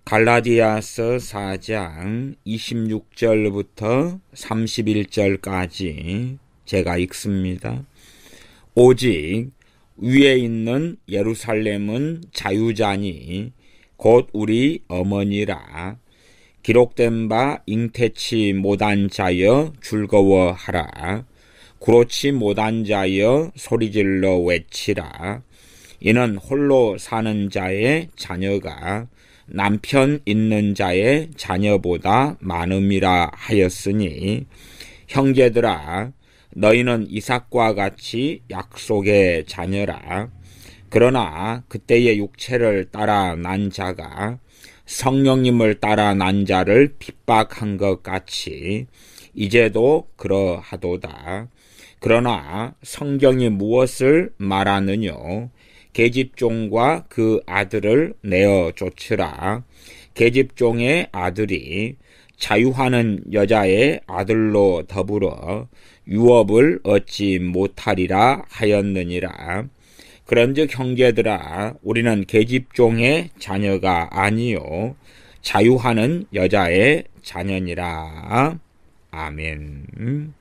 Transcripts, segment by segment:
갈라디아서 4장 26절부터 31절까지 제가 읽습니다. 오직 위에 있는 예루살렘은 자유자니 곧 우리 어머니라. 기록된 바 잉태치 못한 자여 즐거워하라. 구로치 못한 자여 소리질러 외치라. 이는 홀로 사는 자의 자녀가 남편 있는 자의 자녀보다 많음이라 하였으니, 형제들아 너희는 이삭과 같이 약속의 자녀라. 그러나 그때의 육체를 따라 난 자가 성령님을 따라 난 자를 핍박한 것 같이 이제도 그러하도다. 그러나 성경이 무엇을 말하느뇨? 계집종과 그 아들을 내어 쫓으라. 계집종의 아들이 자유하는 여자의 아들로 더불어 유업을 얻지 못하리라 하였느니라. 그런즉 형제들아 우리는 계집종의 자녀가 아니요 자유하는 여자의 자녀니라. 아멘.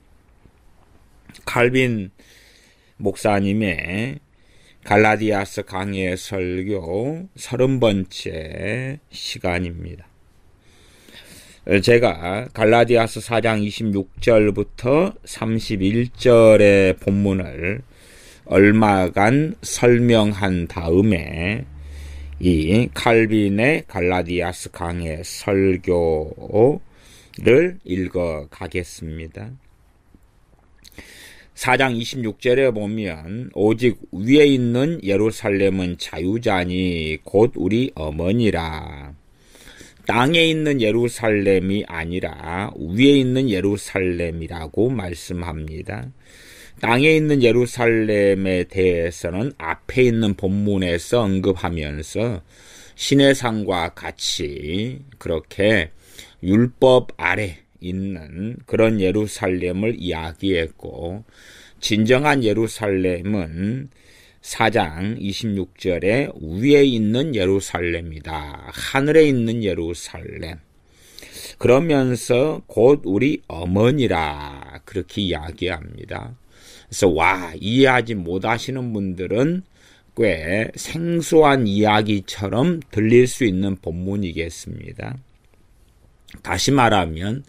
칼빈 목사님의 갈라디아서 강해 설교 30번째 시간입니다. 제가 갈라디아서 4장 26절부터 31절의 본문을 얼마간 설명한 다음에 이 칼빈의 갈라디아서 강해 설교를 읽어 가겠습니다. 4장 26절에 보면 오직 위에 있는 예루살렘은 자유자니 곧 우리 어머니라. 땅에 있는 예루살렘이 아니라 위에 있는 예루살렘이라고 말씀합니다. 땅에 있는 예루살렘에 대해서는 앞에 있는 본문에서 언급하면서 시내산과 같이 그렇게 율법 아래 있는 그런 예루살렘을 이야기했고, 진정한 예루살렘은 4장 26절에 위에 있는 예루살렘이다. 하늘에 있는 예루살렘. 그러면서 곧 우리 어머니라 그렇게 이야기합니다. 그래서 이해하지 못하시는 분들은 꽤 생소한 이야기처럼 들릴 수 있는 본문이겠습니다. 다시 말하면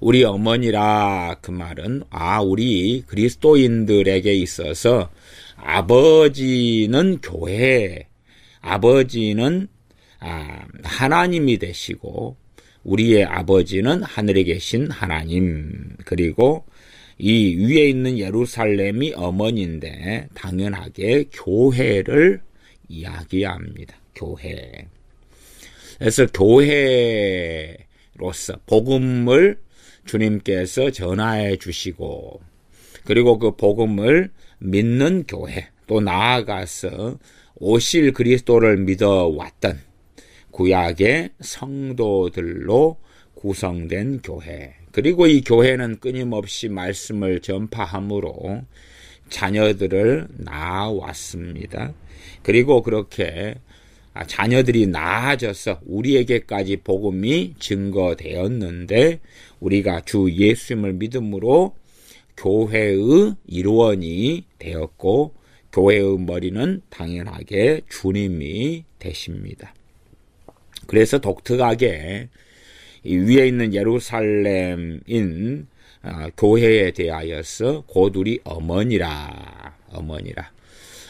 우리 어머니라 그 말은 우리 그리스도인들에게 있어서 아버지는 교회, 아버지는 하나님이 되시고 우리의 아버지는 하늘에 계신 하나님, 그리고 이 위에 있는 예루살렘이 어머니인데 당연하게 교회를 이야기합니다. 교회. 그래서 교회로서 복음을 주님께서 전하해 주시고, 그리고 그 복음을 믿는 교회, 또 나아가서 오실 그리스도를 믿어왔던 구약의 성도들로 구성된 교회, 그리고 이 교회는 끊임없이 말씀을 전파함으로 자녀들을 낳아왔습니다. 그리고 그렇게 자녀들이 나아져서 우리에게까지 복음이 증거되었는데, 우리가 주 예수님을 믿음으로 교회의 일원이 되었고, 교회의 머리는 당연하게 주님이 되십니다. 그래서 독특하게 이 위에 있는 예루살렘인 교회에 대하여서 곧 우리 어머니라.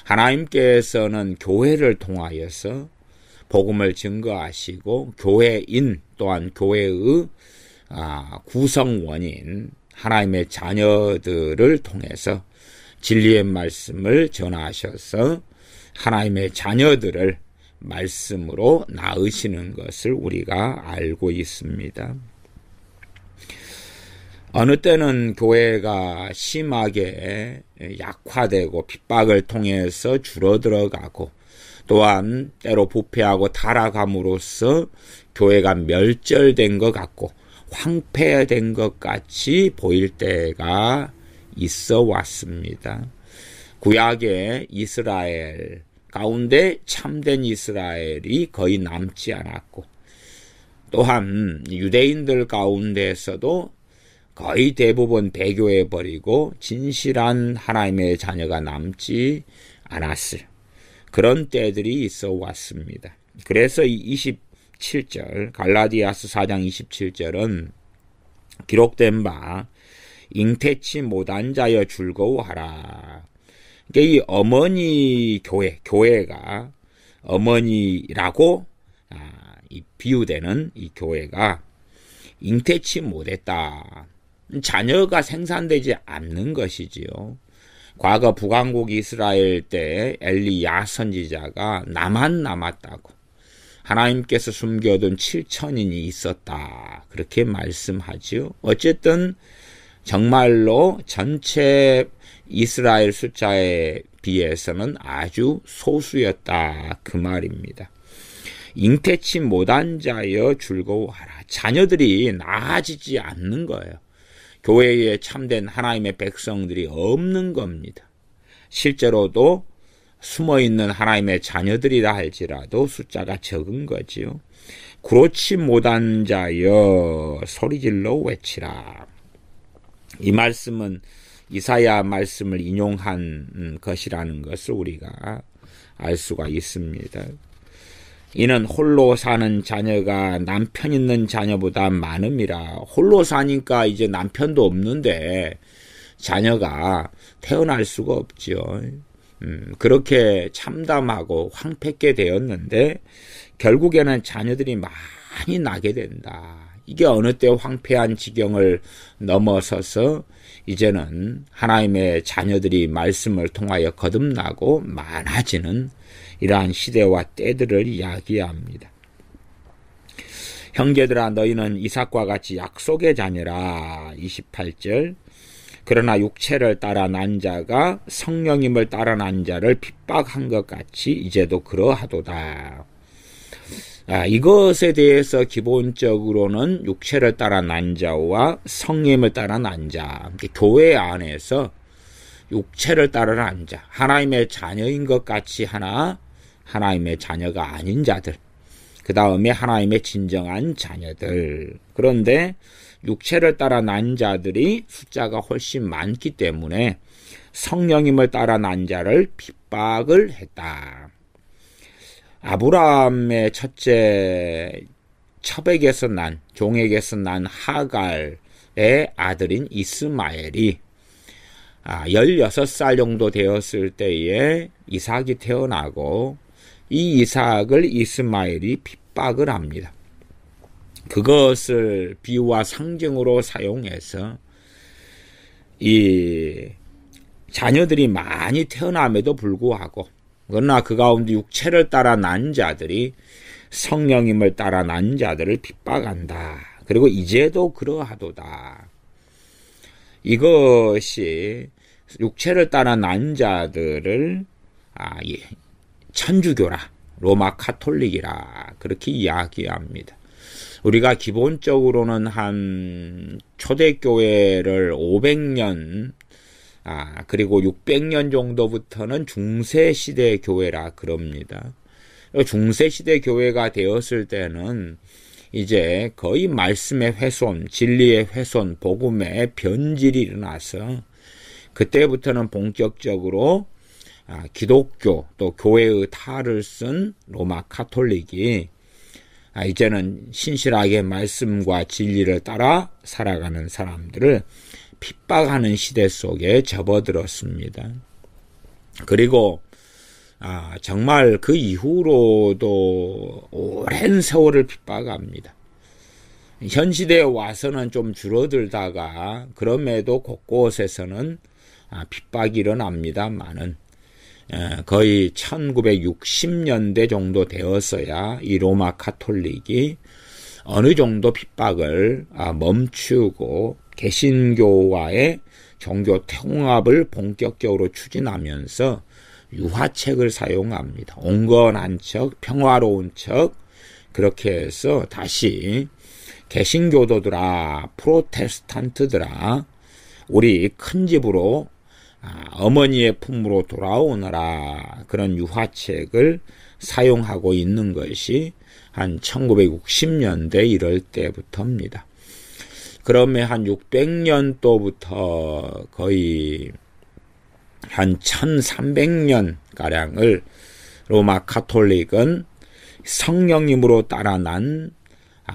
하나님께서는 교회를 통하여서 복음을 증거하시고, 교회인 또한 교회의 구성원인 하나님의 자녀들을 통해서 진리의 말씀을 전하셔서 하나님의 자녀들을 말씀으로 낳으시는 것을 우리가 알고 있습니다. 어느 때는 교회가 심하게 약화되고 핍박을 통해서 줄어들어가고, 또한 때로 부패하고 타락함으로써 교회가 멸절된 것 같고 황폐된 것 같이 보일 때가 있어 왔습니다. 구약의 이스라엘 가운데 참된 이스라엘이 거의 남지 않았고, 또한 유대인들 가운데서도 거의 대부분 배교해버리고 진실한 하나님의 자녀가 남지 않았을 그런 때들이 있어 왔습니다. 그래서 이 27절 갈라디아서 4장 27절은 기록된 바 잉태치 못한 자여 즐거워하라. 그러니까 이 어머니 교회가 어머니라고 이 비유되는 이 교회가 잉태치 못했다. 자녀가 생산되지 않는 것이지요. 과거 북왕국 이스라엘 때 엘리야 선지자가 나만 남았다고 하나님께서 숨겨둔 7천인이 있었다. 그렇게 말씀하지요. 어쨌든 정말로 전체 이스라엘 숫자에 비해서는 아주 소수였다. 그 말입니다. 잉태치 못한 자여 즐거워하라. 자녀들이 나아지지 않는 거예요. 교회에 참된 하나님의 백성들이 없는 겁니다. 실제로도 숨어있는 하나님의 자녀들이라 할지라도 숫자가 적은 거지요. 그렇지 못한 자여 소리질러 외치라. 이 말씀은 이사야 말씀을 인용한 것이라는 것을 우리가 알 수가 있습니다. 이는 홀로 사는 자녀가 남편 있는 자녀보다 많음이라. 홀로 사니까 이제 남편도 없는데 자녀가 태어날 수가 없지요. 그렇게 참담하고 황폐게 되었는데 결국에는 자녀들이 많이 나게 된다. 이게 어느 때 황폐한 지경을 넘어서서 이제는 하나님의 자녀들이 말씀을 통하여 거듭나고 많아지는 이러한 시대와 때들을 이야기합니다. 형제들아 너희는 이삭과 같이 약속의 자녀라. 28절 그러나 육체를 따라 난 자가 성령님을 따라 난 자를 핍박한 것 같이 이제도 그러하도다. 이것에 대해서 기본적으로는 육체를 따라 난 자와 성령님을 따라 난 자, 교회 안에서 육체를 따라 난 자, 하나님의 자녀인 것 같이 하나님의 자녀가 아닌 자들, 그 다음에 하나님의 진정한 자녀들. 그런데 육체를 따라 난 자들이 숫자가 훨씬 많기 때문에 성령님을 따라 난 자를 핍박을 했다. 아브라함의 첫째 첩에게서 난, 종에게서 난 하갈의 아들인 이스마엘이 16살 정도 되었을 때에 이삭이 태어나고 이 이삭을 이스마엘이 핍박을 합니다. 그것을 비유와 상징으로 사용해서 이 자녀들이 많이 태어남에도 불구하고 그러나 그 가운데 육체를 따라 난 자들이 성령님을 따라 난 자들을 핍박한다. 그리고 이제도 그러하도다. 이것이 육체를 따라 난 자들을 천주교라, 로마 카톨릭이라 그렇게 이야기합니다. 우리가 기본적으로는 한 초대교회를 500년 그리고 600년 정도부터는 중세시대 교회라 그럽니다. 중세시대 교회가 되었을 때는 이제 거의 말씀의 훼손, 진리의 훼손, 복음의 변질이 일어나서 그때부터는 본격적으로 기독교 또 교회의 탈을 쓴 로마 카톨릭이 이제는 신실하게 말씀과 진리를 따라 살아가는 사람들을 핍박하는 시대 속에 접어들었습니다. 그리고 정말 그 이후로도 오랜 세월을 핍박합니다. 현 시대에 와서는 좀 줄어들다가 그럼에도 곳곳에서는 핍박이 일어납니다만은 거의 1960년대 정도 되었어야 이 로마 카톨릭이 어느 정도 핍박을 멈추고 개신교와의 종교 통합을 본격적으로 추진하면서 유화책을 사용합니다. 온건한 척, 평화로운 척 그렇게 해서 다시 개신교도들아, 프로테스탄트들아 우리 큰 집으로 어머니의 품으로 돌아오너라 그런 유화책을 사용하고 있는 것이 한 1960년대 이럴 때부터입니다. 그러면 한 600년도부터 거의 한 1300년가량을 로마 가톨릭은 성령님으로 따라난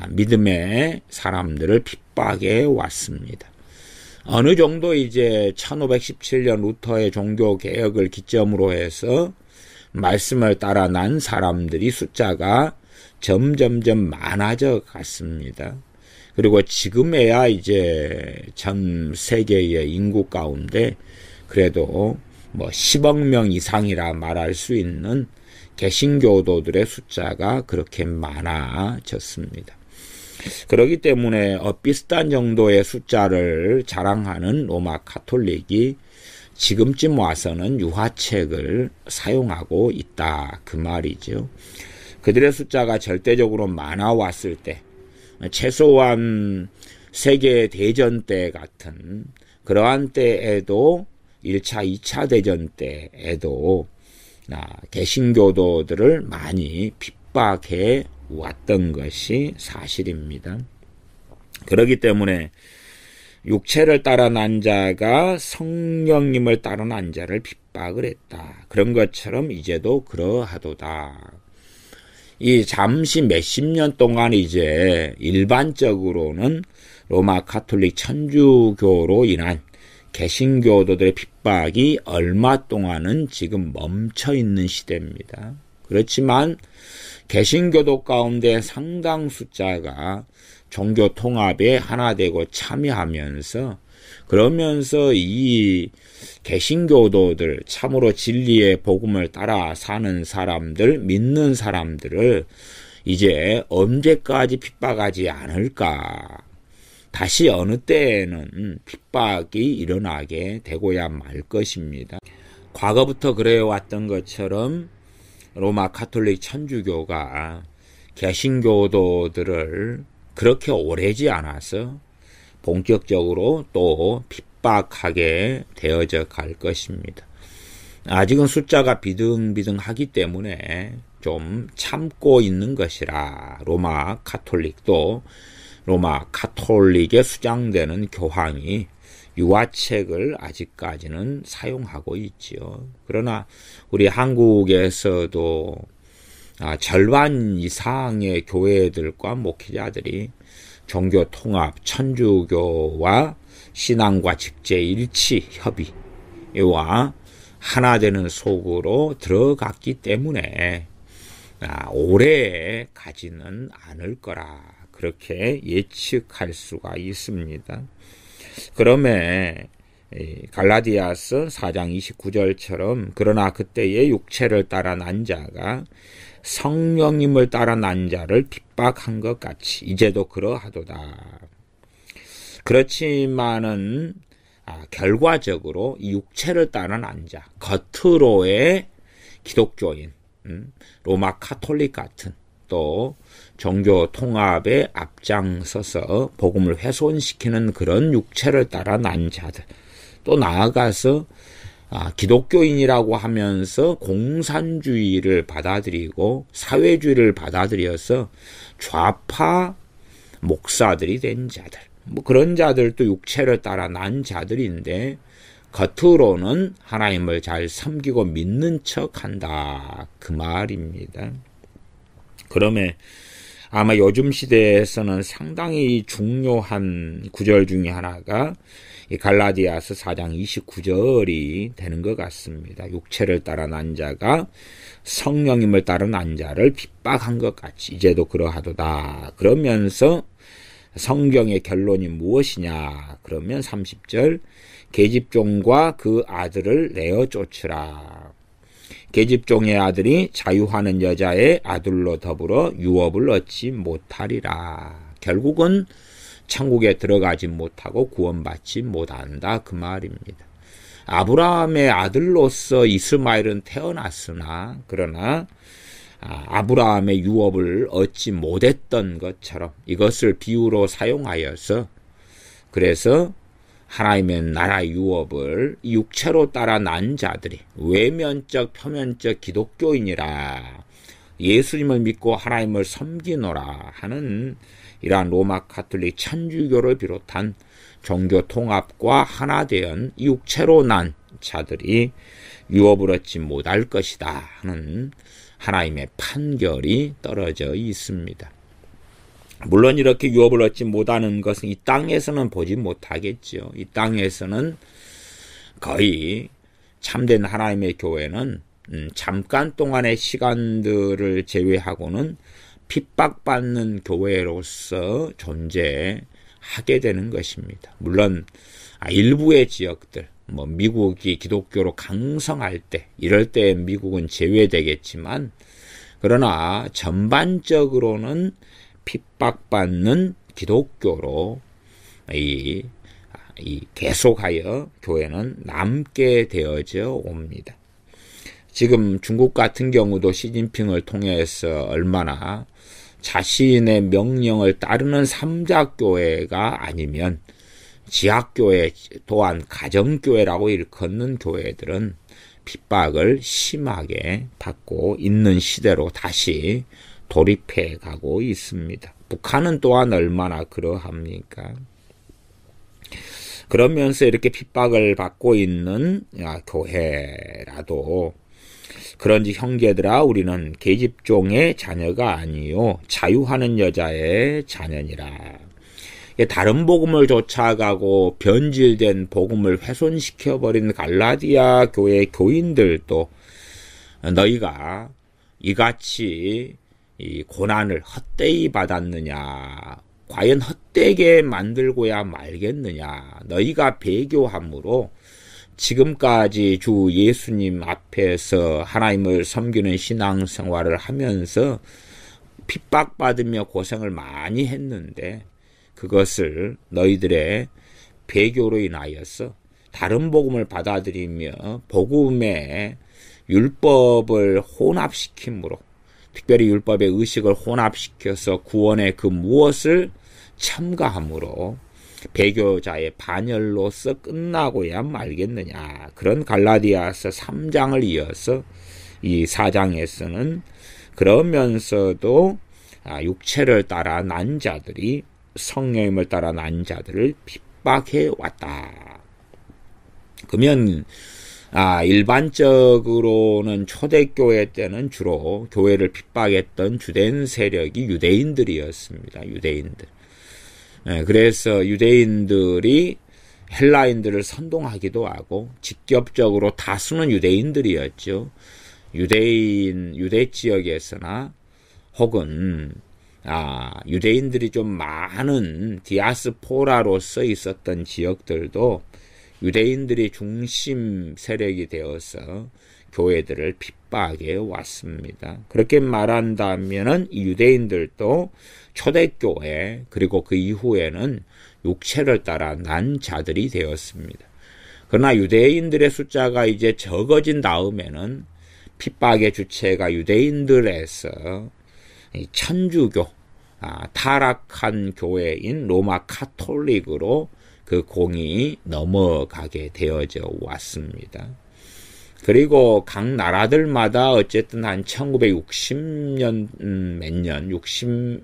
믿음의 사람들을 핍박해 왔습니다. 어느 정도 이제 1517년 루터의 종교개혁을 기점으로 해서 말씀을 따라 난 사람들이 숫자가 점점점 많아져 갔습니다. 그리고 지금에야 이제 전 세계의 인구 가운데 그래도 뭐 10억 명 이상이라 말할 수 있는 개신교도들의 숫자가 그렇게 많아졌습니다. 그렇기 때문에 비슷한 정도의 숫자를 자랑하는 로마 가톨릭이 지금쯤 와서는 유화책을 사용하고 있다 그 말이죠. 그들의 숫자가 절대적으로 많아왔을 때 최소한 세계 대전 때 같은 그러한 때에도 1차, 2차 대전 때에도 개신교도들을 많이 핍박해 왔던 것이 사실입니다. 그렇기 때문에 육체를 따라 난 자가 성령님을 따라 난 자를 핍박을 했다. 그런 것처럼 이제도 그러하도다. 이 잠시 몇십 년 동안 이제 일반적으로는 로마 가톨릭 천주교로 인한 개신교도들의 핍박이 얼마 동안은 지금 멈춰 있는 시대입니다. 그렇지만 개신교도 가운데 상당 숫자가 종교 통합에 하나 되고 참여하면서 그러면서 이 개신교도들 참으로 진리의 복음을 따라 사는 사람들 믿는 사람들을 이제 언제까지 핍박하지 않을까. 다시 어느 때에는 핍박이 일어나게 되고야 말 것입니다. 과거부터 그래왔던 것처럼 로마 가톨릭 천주교가 개신교도들을 그렇게 오래지 않아서 본격적으로 또 핍박하게 되어져 갈 것입니다. 아직은 숫자가 비등비등하기 때문에 좀 참고 있는 것이라 로마 가톨릭도 로마 가톨릭에 수장되는 교황이 유화책을 아직까지는 사용하고 있지요. 그러나 우리 한국에서도 절반 이상의 교회들과 목회자들이 종교 통합, 천주교와 신앙과 직제 일치 협의와 하나 되는 속으로 들어갔기 때문에 오래 가지는 않을 거라 그렇게 예측할 수가 있습니다. 그러면 갈라디아서 4장 29절처럼 그러나 그때의 육체를 따라 난 자가 성령님을 따라 난 자를 핍박한 것 같이 이제도 그러하도다. 그렇지만은 결과적으로 이 육체를 따라 난 자, 겉으로의 기독교인, 로마 가톨릭 같은 또 종교 통합에 앞장서서 복음을 훼손시키는 그런 육체를 따라 난 자들, 또 나아가서 기독교인이라고 하면서 공산주의를 받아들이고 사회주의를 받아들여서 좌파 목사들이 된 자들, 뭐 그런 자들도 육체를 따라 난 자들인데 겉으로는 하나님을 잘 섬기고 믿는 척한다 그 말입니다. 그러면 아마 요즘 시대에서는 상당히 중요한 구절 중에 하나가 이 갈라디아서 4장 29절이 되는 것 같습니다. 육체를 따라 난 자가 성령님을 따라 난 자를 핍박한 것 같이 이제도 그러하도다. 그러면서 성경의 결론이 무엇이냐? 그러면 30절 계집종과 그 아들을 내어 쫓으라. 계집종의 아들이 자유하는 여자의 아들로 더불어 유업을 얻지 못하리라. 결국은 천국에 들어가지 못하고 구원받지 못한다 그 말입니다. 아브라함의 아들로서 이스마엘은 태어났으나 그러나 아브라함의 유업을 얻지 못했던 것처럼 이것을 비유로 사용하여서 그래서 하나님의 나라의 유업을 육체로 따라 난 자들이 외면적 표면적 기독교인이라 예수님을 믿고 하나님을 섬기노라 하는 이러한 로마 가톨릭 천주교를 비롯한 종교 통합과 하나 되은 육체로 난 자들이 유업을 얻지 못할 것이다 하는 하나님의 판결이 떨어져 있습니다. 물론 이렇게 유업을 얻지 못하는 것은 이 땅에서는 보지 못하겠죠. 이 땅에서는 거의 참된 하나님의 교회는 잠깐 동안의 시간들을 제외하고는 핍박받는 교회로서 존재하게 되는 것입니다. 물론 일부의 지역들, 미국이 기독교로 강성할 때, 이럴 때 미국은 제외되겠지만, 그러나 전반적으로는 핍박받는 기독교로 계속하여 교회는 남게 되어져 옵니다. 지금 중국 같은 경우도 시진핑을 통해서 얼마나 자신의 명령을 따르는 삼자교회가 아니면 지하교회 또한 가정교회라고 일컫는 교회들은 핍박을 심하게 받고 있는 시대로 다시 돌입해 가고 있습니다. 북한은 또한 얼마나 그러합니까? 그러면서 이렇게 핍박을 받고 있는 교회라도 그런지 형제들아 우리는 계집종의 자녀가 아니요 자유하는 여자의 자녀니라. 다른 복음을 쫓아가고 변질된 복음을 훼손시켜버린 갈라디아 교회 교인들도 너희가 이같이 이 고난을 헛되이 받았느냐, 과연 헛되게 만들고야 말겠느냐, 너희가 배교함으로 지금까지 주 예수님 앞에서 하나님을 섬기는 신앙생활을 하면서 핍박받으며 고생을 많이 했는데 그것을 너희들의 배교로 인하여서 다른 복음을 받아들이며 복음의 율법을 혼합시킴으로, 특별히 율법의 의식을 혼합시켜서 구원의 그 무엇을 첨가함으로 배교자의 반열로서 끝나고야 말겠느냐. 그런 갈라디아서 3장을 이어서 이 4장에서는 그러면서도 육체를 따라 난 자들이 성령님을 따라 난 자들을 핍박해 왔다. 그러면 일반적으로는 초대교회 때는 주로 교회를 핍박했던 주된 세력이 유대인들이었습니다. 유대인들. 그래서 유대인들이 헬라인들을 선동하기도 하고 직접적으로 다수는 유대인들이었죠. 유대 지역에서나 혹은 유대인들이 좀 많은 디아스포라로서 있었던 지역들도 유대인들이 중심 세력이 되어서 교회들을 핍박해 왔습니다. 그렇게 말한다면은 이 유대인들도 초대교회 그리고 그 이후에는 육체를 따라 난 자들이 되었습니다. 그러나 유대인들의 숫자가 이제 적어진 다음에는 핍박의 주체가 유대인들에서 천주교, 타락한 교회인 로마 가톨릭으로 그 공이 넘어가게 되어져 왔습니다. 그리고 각 나라들마다 어쨌든 한 1960년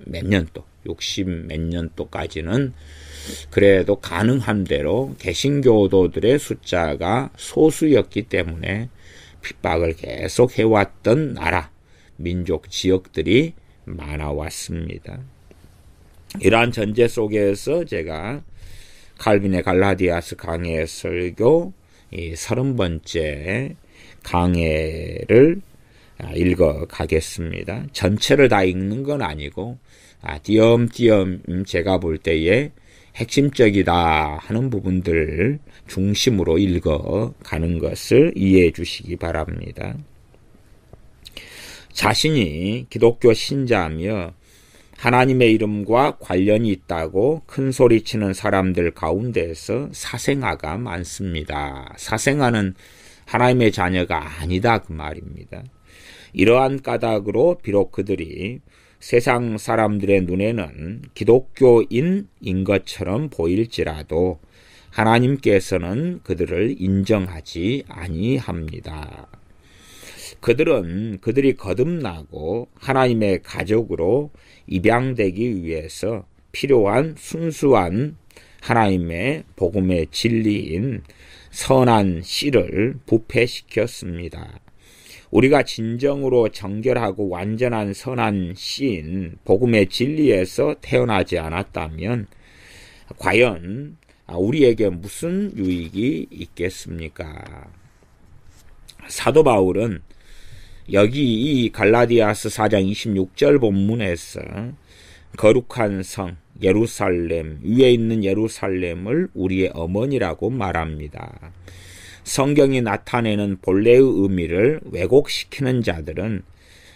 몇 년도까지는 그래도 가능한 대로 개신교도들의 숫자가 소수였기 때문에 핍박을 계속 해왔던 나라, 민족 지역들이 많아왔습니다. 이러한 전제 속에서 제가 칼빈의 갈라디아서 강해 설교 30번째 강해를 읽어 가겠습니다. 전체를 다 읽는 건 아니고 띄엄띄엄 제가 볼 때에 핵심적이다 하는 부분들을 중심으로 읽어 가는 것을 이해해 주시기 바랍니다. 자신이 기독교 신자며 하나님의 이름과 관련이 있다고 큰소리치는 사람들 가운데에서 사생아가 많습니다. 사생아는 하나님의 자녀가 아니다 그 말입니다. 이러한 까닭으로 비록 그들이 세상 사람들의 눈에는 기독교인인 것처럼 보일지라도 하나님께서는 그들을 인정하지 아니합니다. 그들이 거듭나고 하나님의 가족으로 입양되기 위해서 필요한 순수한 하나님의 복음의 진리인 선한 씨를 부패시켰습니다. 우리가 진정으로 정결하고 완전한 선한 씨인 복음의 진리에서 태어나지 않았다면 과연 우리에게 무슨 유익이 있겠습니까? 사도 바울은 여기 이 갈라디아서 4장 26절 본문에서 거룩한 성 예루살렘, 위에 있는 예루살렘을 우리의 어머니라고 말합니다. 성경이 나타내는 본래의 의미를 왜곡시키는 자들은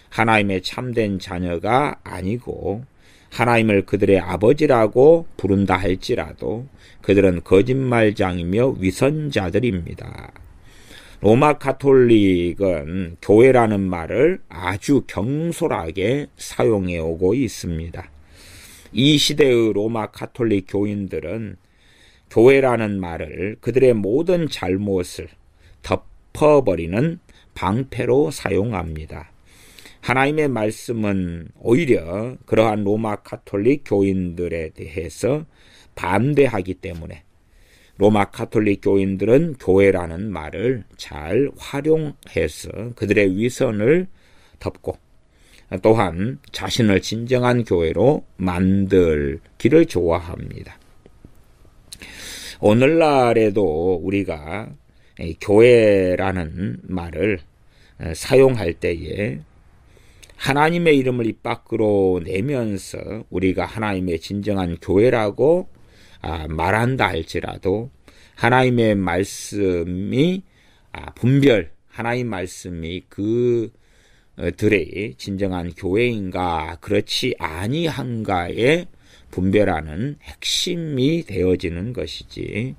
하나님의 참된 자녀가 아니고 하나님을 그들의 아버지라고 부른다 할지라도 그들은 거짓말장이며 위선자들입니다. 로마 가톨릭은 교회라는 말을 아주 경솔하게 사용해 오고 있습니다. 이 시대의 로마 가톨릭 교인들은 교회라는 말을 그들의 모든 잘못을 덮어버리는 방패로 사용합니다. 하나님의 말씀은 오히려 그러한 로마 가톨릭 교인들에 대해서 반대하기 때문에 로마 가톨릭 교인들은 교회라는 말을 잘 활용해서 그들의 위선을 덮고 또한 자신을 진정한 교회로 만들기를 좋아합니다. 오늘날에도 우리가 교회라는 말을 사용할 때에 하나님의 이름을 입 밖으로 내면서 우리가 하나님의 진정한 교회라고 말한다 할지라도 하나님의 말씀이 하나님 말씀이 그들의 진정한 교회인가 그렇지 아니한가에 분별하는 핵심이 되어지는 것이지,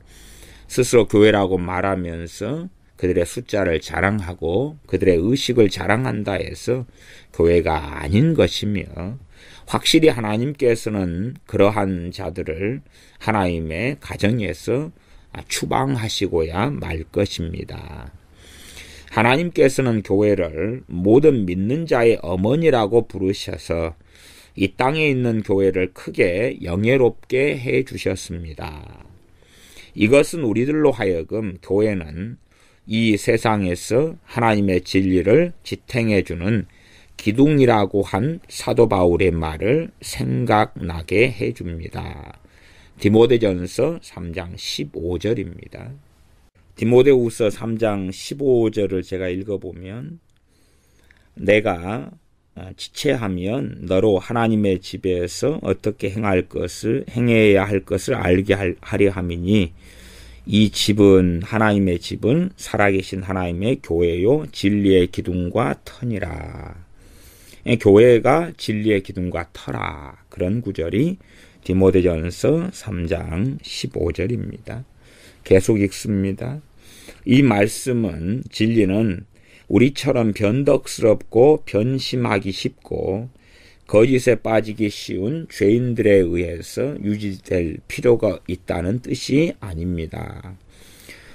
스스로 교회라고 말하면서 그들의 숫자를 자랑하고 그들의 의식을 자랑한다 해서 교회가 아닌 것이며, 확실히 하나님께서는 그러한 자들을 하나님의 가정에서 추방하시고야 말 것입니다. 하나님께서는 교회를 모든 믿는 자의 어머니라고 부르셔서 이 땅에 있는 교회를 크게 영예롭게 해 주셨습니다. 이것은 우리들로 하여금 교회는 이 세상에서 하나님의 진리를 지탱해 주는 기둥이라고 한 사도 바울의 말을 생각나게 해 줍니다. 디모데전서 3장 15절입니다. 디모데후서 3장 15절을 제가 읽어보면, 내가 지체하면 너로 하나님의 집에서 어떻게 행해야 할 것을 알게 하려 함이니, 이 집은 하나님의 집은 살아계신 하나님의 교회요 진리의 기둥과 터니라. 교회가 진리의 기둥과 터라. 그런 구절이 디모데전서 3장 15절입니다. 계속 읽습니다. 이 말씀은 진리는 우리처럼 변덕스럽고 변심하기 쉽고 거짓에 빠지기 쉬운 죄인들에 의해서 유지될 필요가 있다는 뜻이 아닙니다.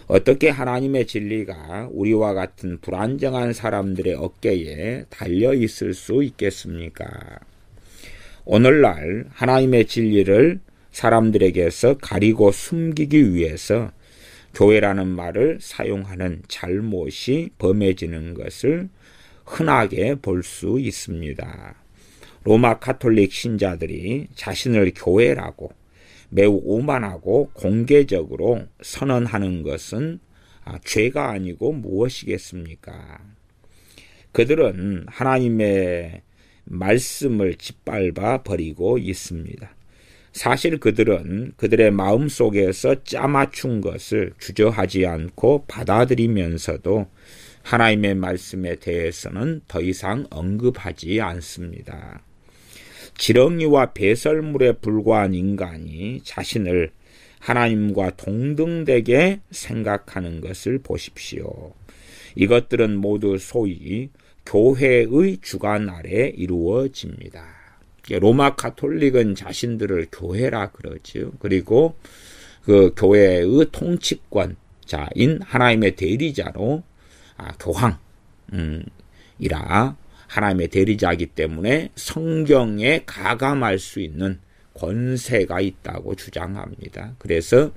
어떻게 하나님의 진리가 우리와 같은 불안정한 사람들의 어깨에 달려 있을 수 있겠습니까? 오늘날 하나님의 진리를 사람들에게서 가리고 숨기기 위해서 교회라는 말을 사용하는 잘못이 범해지는 것을 흔하게 볼 수 있습니다. 로마 가톨릭 신자들이 자신을 교회라고 매우 오만하고 공개적으로 선언하는 것은 죄가 아니고 무엇이겠습니까? 그들은 하나님의 말씀을 짓밟아 버리고 있습니다. 사실 그들은 그들의 마음속에서 짜맞춘 것을 주저하지 않고 받아들이면서도 하나님의 말씀에 대해서는 더 이상 언급하지 않습니다. 지렁이와 배설물에 불과한 인간이 자신을 하나님과 동등되게 생각하는 것을 보십시오. 이것들은 모두 소위 교회의 주관 아래 이루어집니다. 로마 가톨릭은 자신들을 교회라 그러죠. 그리고 그 교회의 통치권자인 하나님의 대리자로 교황, 하나님의 대리자이기 때문에 성경에 가감할 수 있는 권세가 있다고 주장합니다. 그래서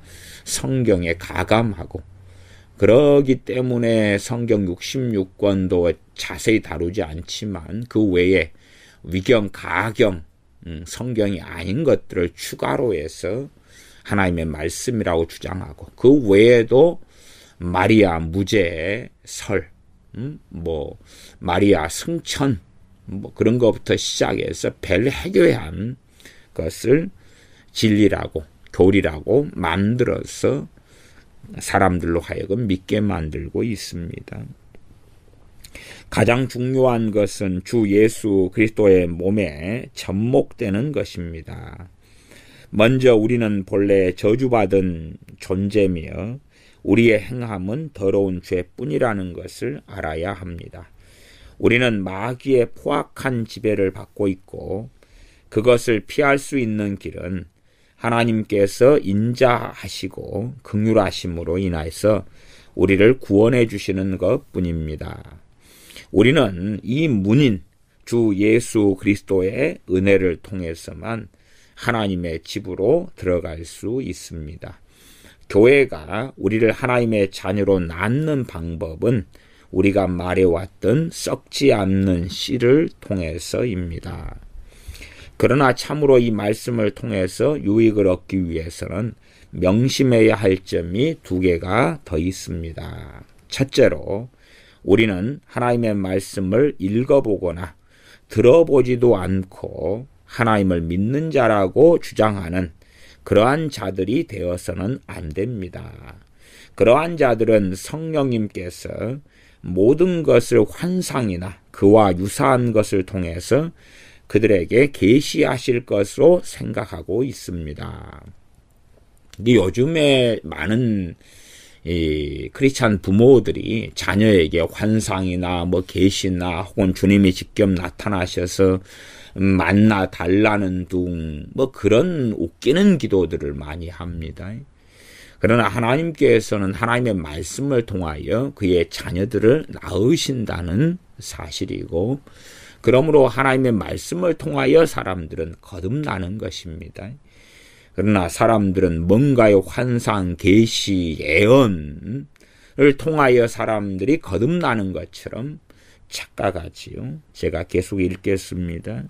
성경에 가감하고, 그러기 때문에 성경 66권도 자세히 다루지 않지만 그 외에 위경, 가경, 성경이 아닌 것들을 추가로 해서 하나님의 말씀이라고 주장하고, 그 외에도 마리아 무죄의 설, 마리아 승천, 그런 것부터 시작해서 벨해교한 것을 진리라고, 교리라고 만들어서 사람들로 하여금 믿게 만들고 있습니다. 가장 중요한 것은 주 예수 그리스도의 몸에 접목되는 것입니다. 먼저 우리는 본래 저주받은 존재며 우리의 행함은 더러운 죄뿐이라는 것을 알아야 합니다. 우리는 마귀의 포악한 지배를 받고 있고, 그것을 피할 수 있는 길은 하나님께서 인자하시고 긍휼하심으로 인하여서 우리를 구원해 주시는 것뿐입니다. 우리는 이 문인 주 예수 그리스도의 은혜를 통해서만 하나님의 집으로 들어갈 수 있습니다. 교회가 우리를 하나님의 자녀로 낳는 방법은 우리가 말해왔던 썩지 않는 씨를 통해서입니다. 그러나 참으로 이 말씀을 통해서 유익을 얻기 위해서는 명심해야 할 점이 두 개가 더 있습니다. 첫째로, 우리는 하나님의 말씀을 읽어보거나 들어보지도 않고 하나님을 믿는 자라고 주장하는 그러한 자들이 되어서는 안 됩니다. 그러한 자들은 성령님께서 모든 것을 환상이나 그와 유사한 것을 통해서 그들에게 계시하실 것으로 생각하고 있습니다. 요즘에 많은 크리스찬 부모들이 자녀에게 환상이나 계시나 혹은 주님이 직접 나타나셔서 만나 달라는 둥 그런 웃기는 기도들을 많이 합니다. 그러나 하나님께서는 하나님의 말씀을 통하여 그의 자녀들을 낳으신다는 사실이고, 그러므로 하나님의 말씀을 통하여 사람들은 거듭나는 것입니다. 그러나 사람들은 뭔가의 환상, 계시, 예언을 통하여 사람들이 거듭나는 것처럼 착각하지요. 제가 계속 읽겠습니다.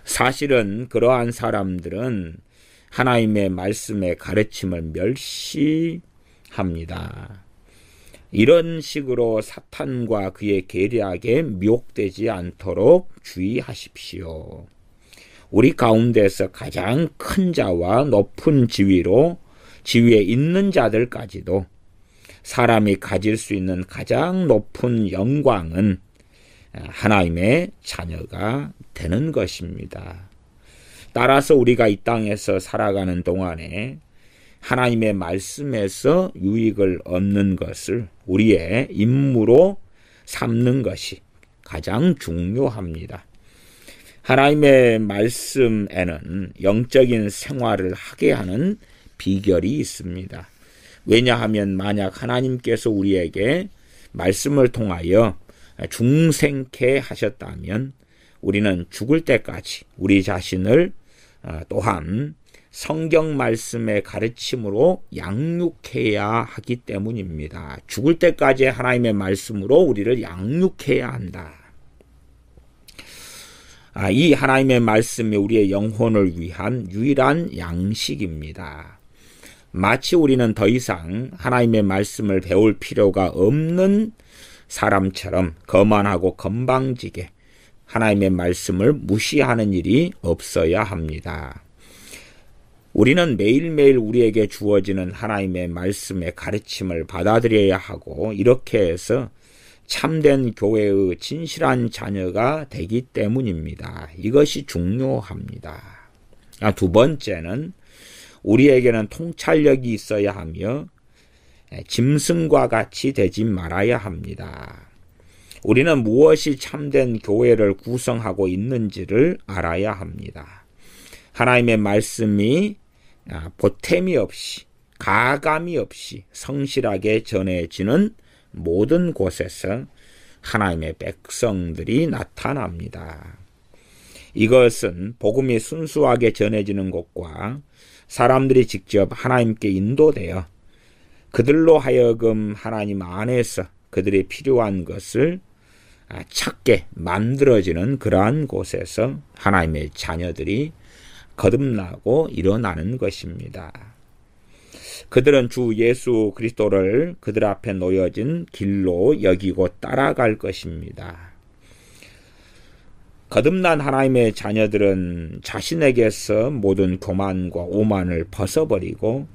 사실은 그러한 사람들은 하나님의 말씀의 가르침을 멸시합니다. 이런 식으로 사탄과 그의 계략에 미혹되지 않도록 주의하십시오. 우리 가운데서 가장 큰 자와 높은 지위에 있는 자들까지도 사람이 가질 수 있는 가장 높은 영광은 하나님의 자녀가 되는 것입니다. 따라서 우리가 이 땅에서 살아가는 동안에 하나님의 말씀에서 유익을 얻는 것을 우리의 임무로 삼는 것이 가장 중요합니다. 하나님의 말씀에는 영적인 생활을 하게 하는 비결이 있습니다. 왜냐하면 만약 하나님께서 우리에게 말씀을 통하여 중생케 하셨다면 우리는 죽을 때까지 우리 자신을 또한 성경 말씀의 가르침으로 양육해야 하기 때문입니다. 죽을 때까지 하나님의 말씀으로 우리를 양육해야 한다. 이 하나님의 말씀이 우리의 영혼을 위한 유일한 양식입니다. 마치 우리는 더 이상 하나님의 말씀을 배울 필요가 없는 사람처럼 거만하고 건방지게 하나님의 말씀을 무시하는 일이 없어야 합니다. 우리는 매일매일 우리에게 주어지는 하나님의 말씀의 가르침을 받아들여야 하고, 이렇게 해서 참된 교회의 진실한 자녀가 되기 때문입니다. 이것이 중요합니다. 두 번째는 우리에게는 통찰력이 있어야 하며 짐승과 같이 되지 말아야 합니다. 우리는 무엇이 참된 교회를 구성하고 있는지를 알아야 합니다. 하나님의 말씀이 보탬이 없이, 가감이 없이 성실하게 전해지는 모든 곳에서 하나님의 백성들이 나타납니다. 이것은 복음이 순수하게 전해지는 곳과 사람들이 직접 하나님께 인도되어 그들로 하여금 하나님 안에서 그들이 필요한 것을 찾게 만들어지는 그러한 곳에서 하나님의 자녀들이 거듭나고 일어나는 것입니다. 그들은 주 예수 그리스도를 그들 앞에 놓여진 길로 여기고 따라갈 것입니다. 거듭난 하나님의 자녀들은 자신에게서 모든 교만과 오만을 벗어버리고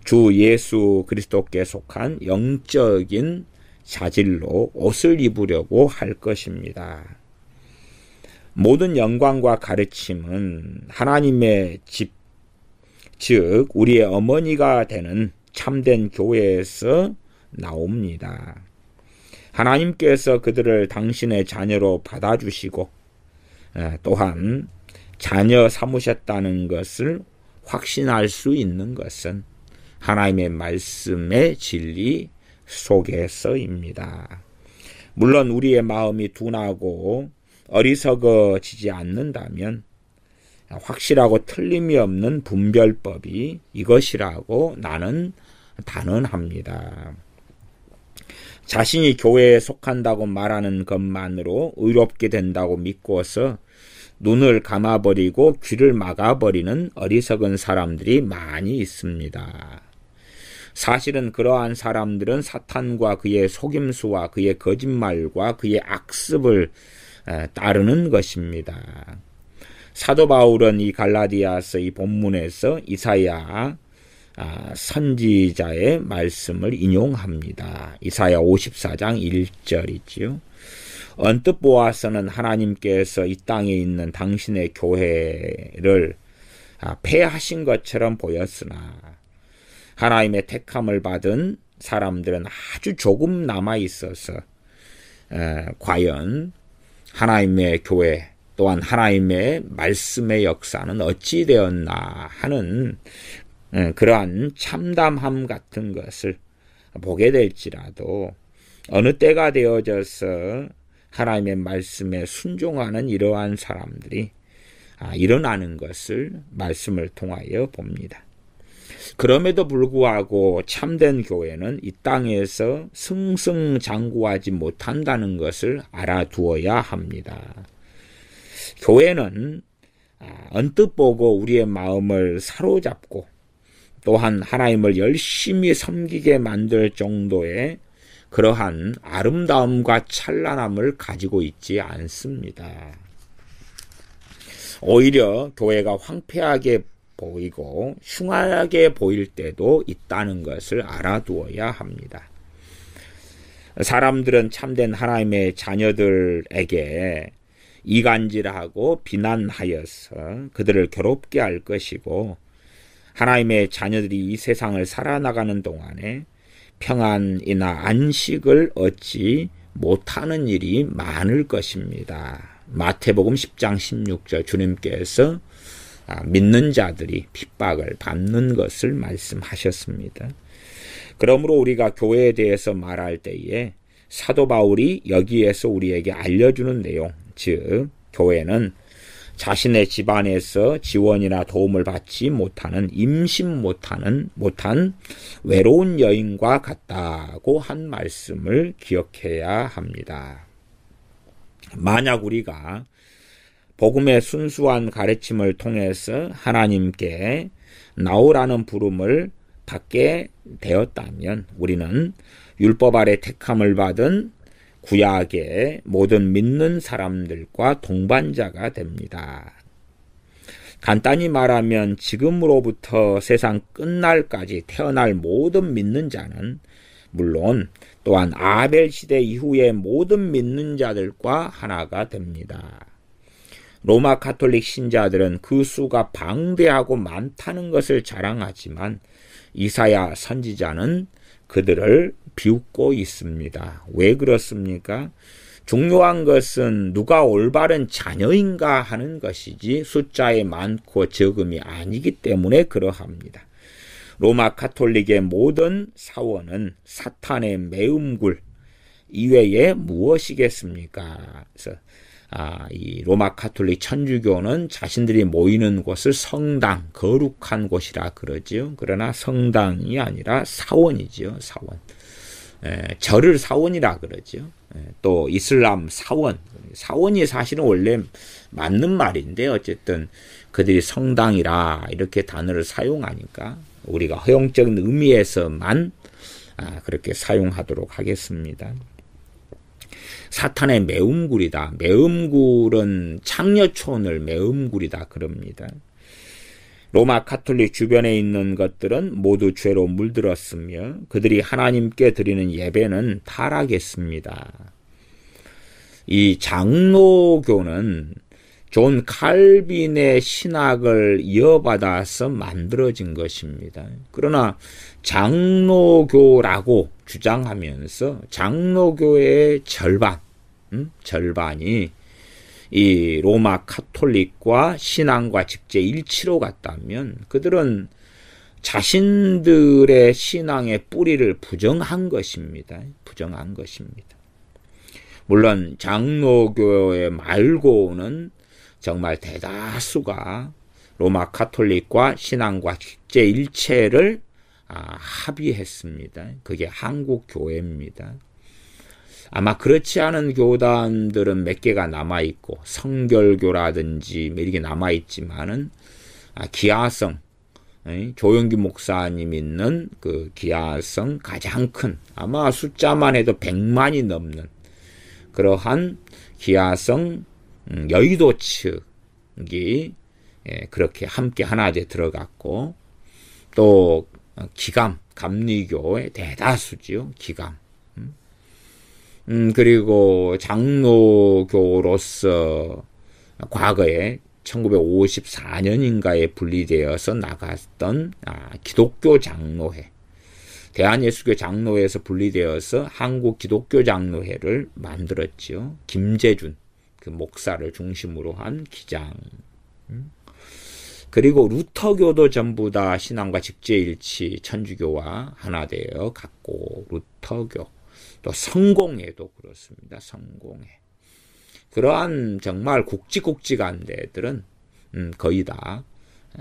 주 예수 그리스도께 속한 영적인 자질로 옷을 입으려고 할 것입니다. 모든 영광과 가르침은 하나님의 집, 즉 우리의 어머니가 되는 참된 교회에서 나옵니다. 하나님께서 그들을 당신의 자녀로 받아주시고 또한 자녀 삼으셨다는 것을 확신할 수 있는 것은 하나님의 말씀의 진리 속에서입니다. 물론 우리의 마음이 둔하고 어리석어지지 않는다면 확실하고 틀림이 없는 분별법이 이것이라고 나는 단언합니다. 자신이 교회에 속한다고 말하는 것만으로 의롭게 된다고 믿고서 눈을 감아버리고 귀를 막아버리는 어리석은 사람들이 많이 있습니다. 사실은 그러한 사람들은 사탄과 그의 속임수와 그의 거짓말과 그의 악습을 따르는 것입니다. 사도 바울은 이 갈라디아서 이 본문에서 이사야 선지자의 말씀을 인용합니다. 이사야 54장 1절이지요. 언뜻 보아서는 하나님께서 이 땅에 있는 당신의 교회를 폐하신 것처럼 보였으나 하나님의 택함을 받은 사람들은 아주 조금 남아 있어서 과연 하나님의 교회 또한 하나님의 말씀의 역사는 어찌 되었나 하는 그러한 참담함 같은 것을 보게 될지라도 어느 때가 되어져서 하나님의 말씀에 순종하는 이러한 사람들이 일어나는 것을 말씀을 통하여 봅니다. 그럼에도 불구하고 참된 교회는 이 땅에서 승승장구하지 못한다는 것을 알아두어야 합니다. 교회는 언뜻 보고 우리의 마음을 사로잡고 또한 하나님을 열심히 섬기게 만들 정도의 그러한 아름다움과 찬란함을 가지고 있지 않습니다. 오히려 교회가 황폐하게 보이고 흉하게 보일 때도 있다는 것을 알아두어야 합니다. 사람들은 참된 하나님의 자녀들에게 이간질하고 비난하여서 그들을 괴롭게 할 것이고 하나님의 자녀들이 이 세상을 살아나가는 동안에 평안이나 안식을 얻지 못하는 일이 많을 것입니다. 마태복음 10장 16절 주님께서 믿는 자들이 핍박을 받는 것을 말씀하셨습니다. 그러므로 우리가 교회에 대해서 말할 때에 사도 바울이 여기에서 우리에게 알려주는 내용, 즉 교회는 자신의 집안에서 지원이나 도움을 받지 못하는 임신 못한 외로운 여인과 같다고 한 말씀을 기억해야 합니다. 만약 우리가 복음의 순수한 가르침을 통해서 하나님께 나오라는 부름을 받게 되었다면 우리는 율법 아래 택함을 받은 구약의 모든 믿는 사람들과 동반자가 됩니다. 간단히 말하면 지금으로부터 세상 끝날까지 태어날 모든 믿는 자는 물론 또한 아벨 시대 이후의 모든 믿는 자들과 하나가 됩니다. 로마 가톨릭 신자들은 그 수가 방대하고 많다는 것을 자랑하지만 이사야 선지자는 그들을 비웃고 있습니다. 왜 그렇습니까? 중요한 것은 누가 올바른 자녀인가 하는 것이지 숫자의 많고 적음이 아니기 때문에 그러합니다. 로마 가톨릭의 모든 사원은 사탄의 매음굴, 이외에 무엇이겠습니까? 그래서 이 로마 가톨릭 천주교는 자신들이 모이는 곳을 성당, 거룩한 곳이라 그러지요. 그러나 성당이 아니라 사원이지요. 사원. 절을 사원이라 그러죠. 또 이슬람 사원. 사원이 사실은 원래 맞는 말인데 어쨌든 그들이 성당이라 이렇게 단어를 사용하니까 우리가 허용적인 의미에서만 그렇게 사용하도록 하겠습니다. 사탄의 매음굴이다. 매음굴은 창녀촌을 매음굴이다 그럽니다. 로마 가톨릭 주변에 있는 것들은 모두 죄로 물들었으며 그들이 하나님께 드리는 예배는 타락했습니다. 이 장로교는 존 칼빈의 신학을 이어받아서 만들어진 것입니다. 그러나 장로교라고 주장하면서 장로교의 절반이 이 로마 가톨릭과 신앙과 직제일치로 갔다면 그들은 자신들의 신앙의 뿌리를 부정한 것입니다. 부정한 것입니다. 물론 장로교회 말고는 정말 대다수가 로마 가톨릭과 신앙과 직제일체를 합의했습니다. 그게 한국 교회입니다. 아마 그렇지 않은 교단들은 몇 개가 남아있고 성결교라든지 몇 개 남아있지만은 기아성, 조영기 목사님 있는 그 기아성 가장 큰 아마 숫자만 해도 100만이 넘는 그러한 기아성 여의도 측이 그렇게 함께 하나에 들어갔고 또 감리교의 대다수지요. 기감. 그리고 장로교로서 과거에 1954년인가에 분리되어서 나갔던 기독교 장로회, 대한예수교 장로회에서 분리되어서 한국 기독교 장로회를 만들었죠. 김재준 그 목사를 중심으로 한 기장. 그리고 루터교도 전부 다 신앙과 직제일치 천주교와 하나 되어 갔고 루터교. 또 성공회도 그렇습니다. 성공회. 그러한 정말 굵직굵직한 데들은 거의 다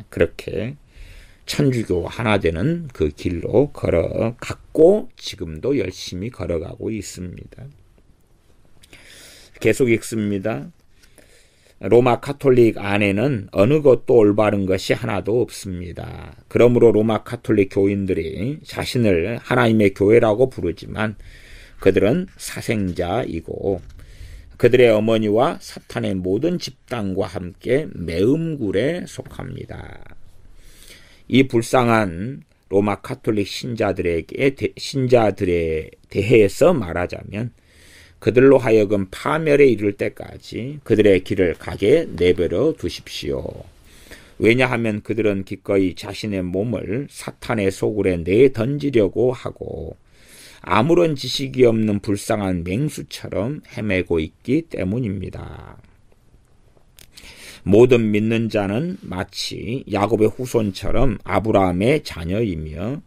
그렇게 천주교와 하나 되는 그 길로 걸어갔고 지금도 열심히 걸어가고 있습니다. 계속 읽습니다. 로마 가톨릭 안에는 어느 것도 올바른 것이 하나도 없습니다. 그러므로 로마 가톨릭 교인들이 자신을 하나님의 교회라고 부르지만 그들은 사생자이고 그들의 어머니와 사탄의 모든 집단과 함께 매음굴에 속합니다. 이 불쌍한 로마 가톨릭 신자들에 대해서 말하자면 그들로 하여금 파멸에 이를 때까지 그들의 길을 가게 내버려 두십시오. 왜냐하면 그들은 기꺼이 자신의 몸을 사탄의 소굴에 내던지려고 하고 아무런 지식이 없는 불쌍한 맹수처럼 헤매고 있기 때문입니다. 모든 믿는 자는 마치 야곱의 후손처럼 아브라함의 자녀이며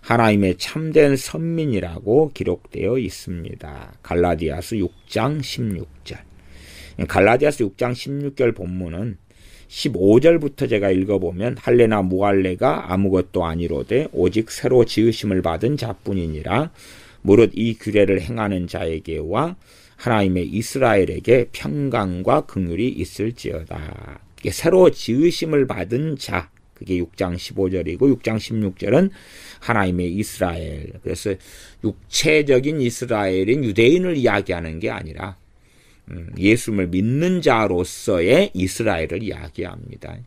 하나님의 참된 선민이라고 기록되어 있습니다. 갈라디아서 6장 16절. 갈라디아서 6장 16절 본문은 15절부터 제가 읽어보면 할례나 무할례가 아무것도 아니로되 오직 새로 지으심을 받은 자뿐이니라. 무릇 이 규례를 행하는 자에게와 하나님의 이스라엘에게 평강과 긍휼이 있을지어다. 새로 지으심을 받은 자, 그게 6장 15절이고 6장 16절은 하나님의 이스라엘. 그래서 육체적인 이스라엘인 유대인을 이야기하는 게 아니라 예수님을 믿는 자로서의 이스라엘을 이야기합니다.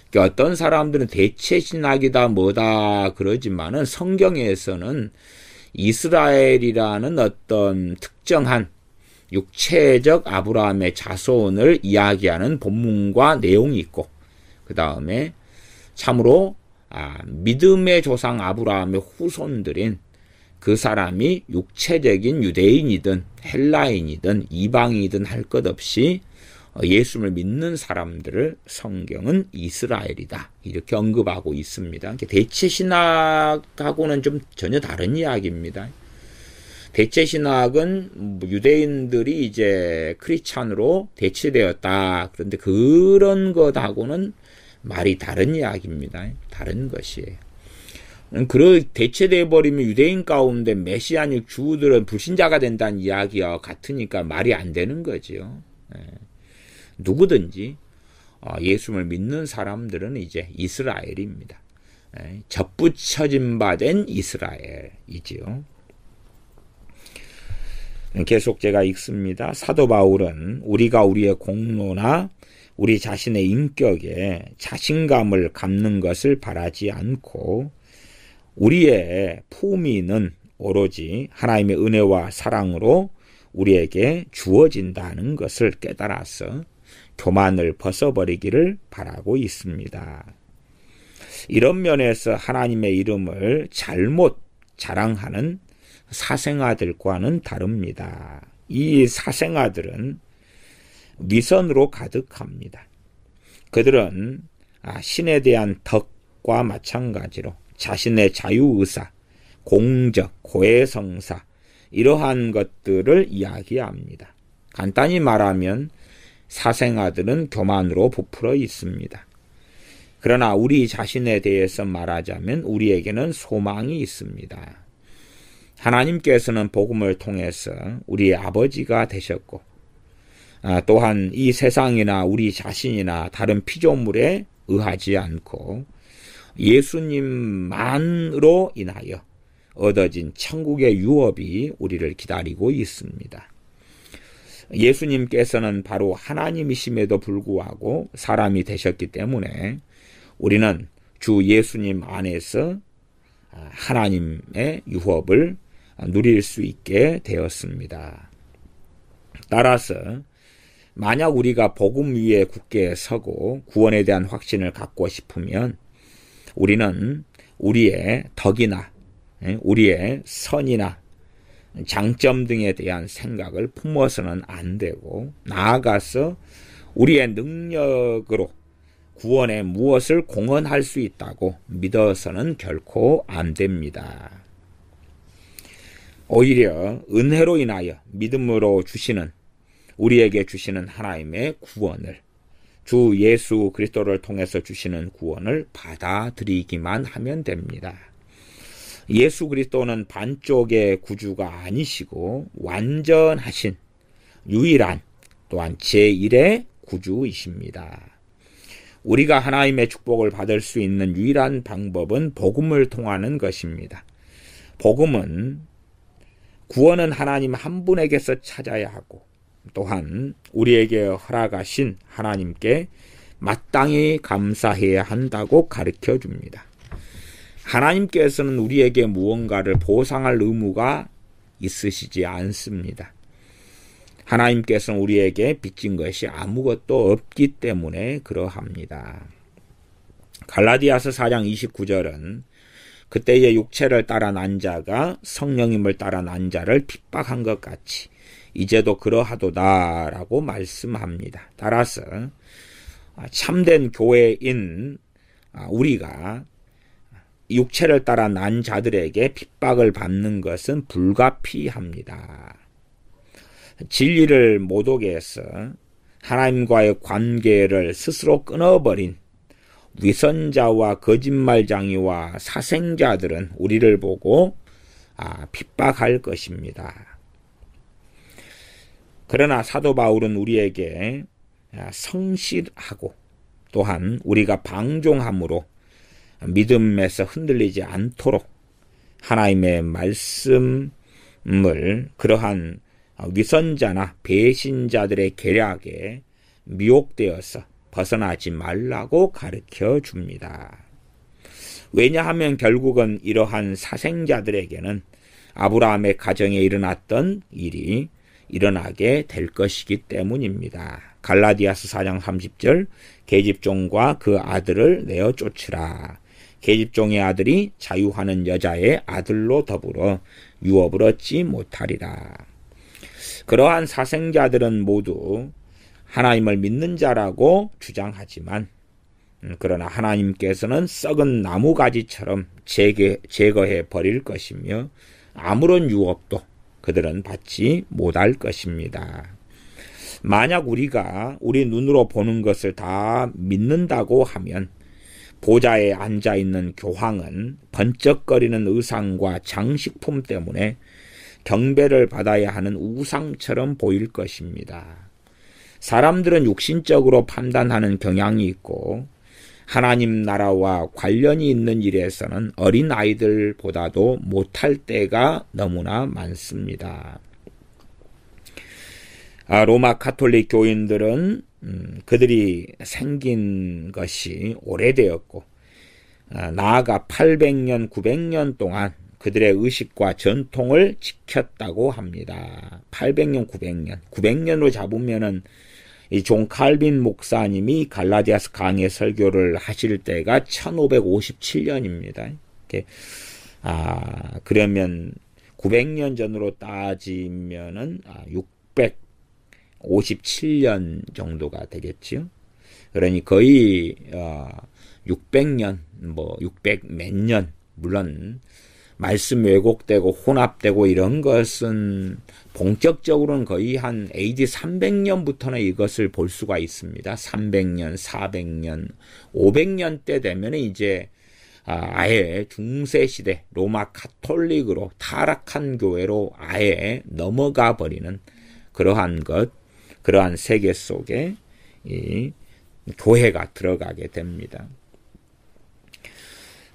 그러니까 어떤 사람들은 대체 신학이다 뭐다 그러지만은 성경에서는 이스라엘이라는 어떤 특정한 육체적 아브라함의 자손을 이야기하는 본문과 내용이 있고 그 다음에 참으로 믿음의 조상 아브라함의 후손들인 그 사람이 육체적인 유대인이든 헬라인이든 이방인이든 할 것 없이 예수를 믿는 사람들을 성경은 이스라엘이다 이렇게 언급하고 있습니다. 대체 신학하고는 좀 전혀 다른 이야기입니다. 대체 신학은 유대인들이 이제 크리스찬으로 대체되었다. 그런데 그런 것하고는 말이 다른 이야기입니다. 다른 것이에요. 대체돼 버리면 유대인 가운데 메시아닉 주들은 불신자가 된다는 이야기와 같으니까 말이 안 되는 거지요. 누구든지 예수를 믿는 사람들은 이제 이스라엘입니다. 접붙여진 바 된 이스라엘이지요. 계속 제가 읽습니다. 사도 바울은 우리가 우리의 공로나 우리 자신의 인격에 자신감을 갖는 것을 바라지 않고 우리의 품위는 오로지 하나님의 은혜와 사랑으로 우리에게 주어진다는 것을 깨달아서 교만을 벗어버리기를 바라고 있습니다. 이런 면에서 하나님의 이름을 잘못 자랑하는 사생아들과는 다릅니다. 이 사생아들은 위선으로 가득합니다. 그들은 신에 대한 덕과 마찬가지로 자신의 자유의사, 공적, 고해성사 이러한 것들을 이야기합니다. 간단히 말하면 사생아들은 교만으로 부풀어 있습니다. 그러나 우리 자신에 대해서 말하자면 우리에게는 소망이 있습니다. 하나님께서는 복음을 통해서 우리의 아버지가 되셨고 또한 이 세상이나 우리 자신이나 다른 피조물에 의하지 않고 예수님만으로 인하여 얻어진 천국의 유업이 우리를 기다리고 있습니다. 예수님께서는 바로 하나님이심에도 불구하고 사람이 되셨기 때문에 우리는 주 예수님 안에서 하나님의 유업을 누릴 수 있게 되었습니다. 따라서 만약 우리가 복음 위에 굳게 서고 구원에 대한 확신을 갖고 싶으면 우리는 우리의 덕이나 우리의 선이나 장점 등에 대한 생각을 품어서는 안 되고 나아가서 우리의 능력으로 구원에 무엇을 공헌할 수 있다고 믿어서는 결코 안 됩니다. 오히려 은혜로 인하여 믿음으로 우리에게 주시는 하나님의 구원을 주 예수 그리스도를 통해서 주시는 구원을 받아들이기만 하면 됩니다. 예수 그리스도는 반쪽의 구주가 아니시고 완전하신 유일한 또한 제1의 구주이십니다. 우리가 하나님의 축복을 받을 수 있는 유일한 방법은 복음을 통하는 것입니다. 구원은 하나님 한 분에게서 찾아야 하고 또한 우리에게 허락하신 하나님께 마땅히 감사해야 한다고 가르쳐 줍니다. 하나님께서는 우리에게 무언가를 보상할 의무가 있으시지 않습니다. 하나님께서는 우리에게 빚진 것이 아무것도 없기 때문에 그러합니다. 갈라디아서 4장 29절은 그때의 육체를 따라 난 자가 성령님을 따라 난 자를 핍박한 것 같이 이제도 그러하도다라고 말씀합니다. 따라서 참된 교회인 우리가 육체를 따라 난 자들에게 핍박을 받는 것은 불가피합니다. 진리를 모독해 해서 하나님과의 관계를 스스로 끊어버린 위선자와 거짓말장이와 사생자들은 우리를 보고 핍박할 것입니다. 그러나 사도 바울은 우리에게 성실하고 또한 우리가 방종함으로 믿음에서 흔들리지 않도록 하나님의 말씀을 그러한 위선자나 배신자들의 계략에 미혹되어서 벗어나지 말라고 가르쳐 줍니다. 왜냐하면 결국은 이러한 사생자들에게는 아브라함의 가정에 일어났던 일이 일어나게 될 것이기 때문입니다. 갈라디아서 4장 30절 계집종과 그 아들을 내어 쫓으라. 계집종의 아들이 자유하는 여자의 아들로 더불어 유업을 얻지 못하리라. 그러한 사생자들은 모두 하나님을 믿는 자라고 주장하지만 그러나 하나님께서는 썩은 나무가지처럼 제거해 버릴 것이며 아무런 유업도 그들은 받지 못할 것입니다. 만약 우리가 우리 눈으로 보는 것을 다 믿는다고 하면 보좌에 앉아있는 교황은 번쩍거리는 의상과 장식품 때문에 경배를 받아야 하는 우상처럼 보일 것입니다. 사람들은 육신적으로 판단하는 경향이 있고 하나님 나라와 관련이 있는 일에서는 어린 아이들보다도 못할 때가 너무나 많습니다. 로마 가톨릭 교인들은 그들이 생긴 것이 오래되었고 나아가 800년, 900년 동안 그들의 의식과 전통을 지켰다고 합니다. 800년, 900년으로 잡으면은 이 존 칼빈 목사님이 갈라디아스 강해 설교를 하실 때가 1557년입니다. 그러면 900년 전으로 따지면은 657년 정도가 되겠지요. 그러니 거의 600년, 600 몇 년, 물론 말씀 왜곡되고 혼합되고 이런 것은 본격적으로는 거의 한 AD 300년부터는 이것을 볼 수가 있습니다. 300년, 400년, 500년 때 되면 이제 아예 중세시대 로마 가톨릭으로 타락한 교회로 아예 넘어가 버리는 그러한 세계 속에 이 교회가 들어가게 됩니다.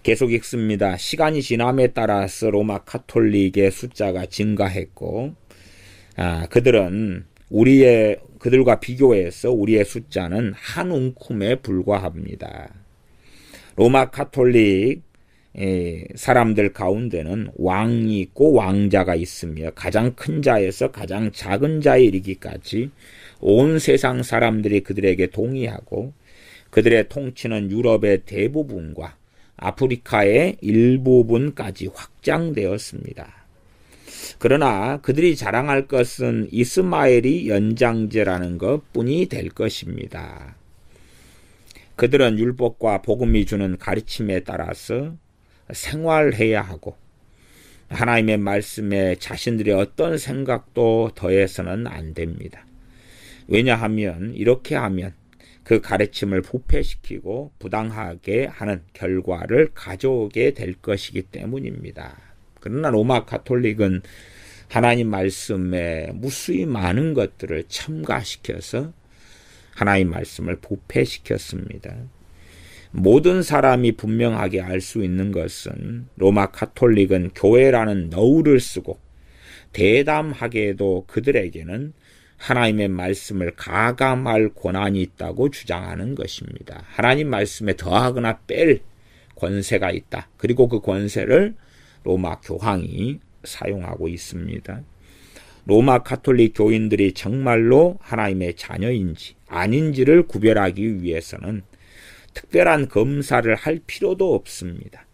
계속 읽습니다. 시간이 지남에 따라서 로마 가톨릭의 숫자가 증가했고 그들과 비교해서 우리의 숫자는 한 움큼에 불과합니다. 로마 가톨릭 사람들 가운데는 왕이 있고 왕자가 있으며 가장 큰 자에서 가장 작은 자에 이르기까지 온 세상 사람들이 그들에게 동의하고 그들의 통치는 유럽의 대부분과 아프리카의 일부분까지 확장되었습니다. 그러나 그들이 자랑할 것은 이스마엘이 연장제라는 것뿐이 될 것입니다. 그들은 율법과 복음이 주는 가르침에 따라서 생활해야 하고 하나님의 말씀에 자신들의 어떤 생각도 더해서는 안 됩니다. 왜냐하면 이렇게 하면 그 가르침을 부패시키고 부당하게 하는 결과를 가져오게 될 것이기 때문입니다. 그러나 로마 가톨릭은 하나님 말씀에 무수히 많은 것들을 첨가시켜서 하나님 말씀을 부패시켰습니다. 모든 사람이 분명하게 알 수 있는 것은 로마 가톨릭은 교회라는 너울을 쓰고 대담하게도 그들에게는 하나님의 말씀을 가감할 권한이 있다고 주장하는 것입니다. 하나님 말씀에 더하거나 뺄 권세가 있다. 그리고 그 권세를 로마 교황이 사용하고 있습니다. 로마 가톨릭 교인들이 정말로 하나님의 자녀인지 아닌지를 구별하기 위해서는 특별한 검사를 할 필요도 없습니다.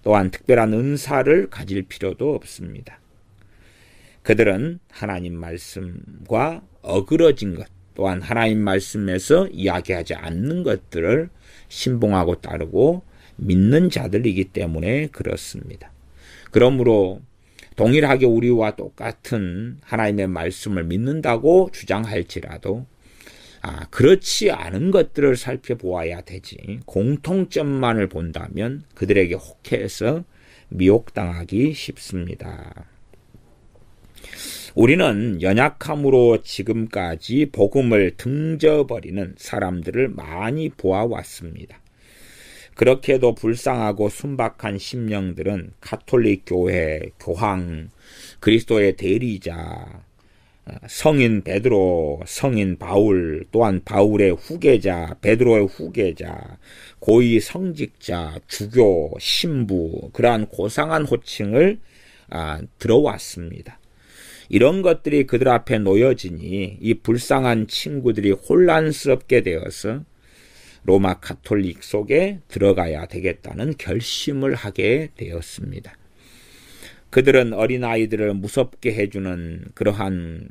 또한 특별한 은사를 가질 필요도 없습니다. 그들은 하나님 말씀과 어그러진 것, 또한 하나님 말씀에서 이야기하지 않는 것들을 신봉하고 따르고 믿는 자들이기 때문에 그렇습니다. 그러므로 동일하게 우리와 똑같은 하나님의 말씀을 믿는다고 주장할지라도 그렇지 않은 것들을 살펴보아야 되지 공통점만을 본다면 그들에게 혹해서 미혹당하기 쉽습니다. 우리는 연약함으로 지금까지 복음을 등져버리는 사람들을 많이 보아왔습니다. 그렇게도 불쌍하고 순박한 심령들은 가톨릭 교회, 교황, 그리스도의 대리자, 성인 베드로, 성인 바울, 또한 바울의 후계자, 베드로의 후계자, 고위 성직자, 주교, 신부, 그러한 고상한 호칭을 들어왔습니다. 이런 것들이 그들 앞에 놓여지니 이 불쌍한 친구들이 혼란스럽게 되어서 로마 가톨릭 속에 들어가야 되겠다는 결심을 하게 되었습니다. 그들은 어린아이들을 무섭게 해주는 그러한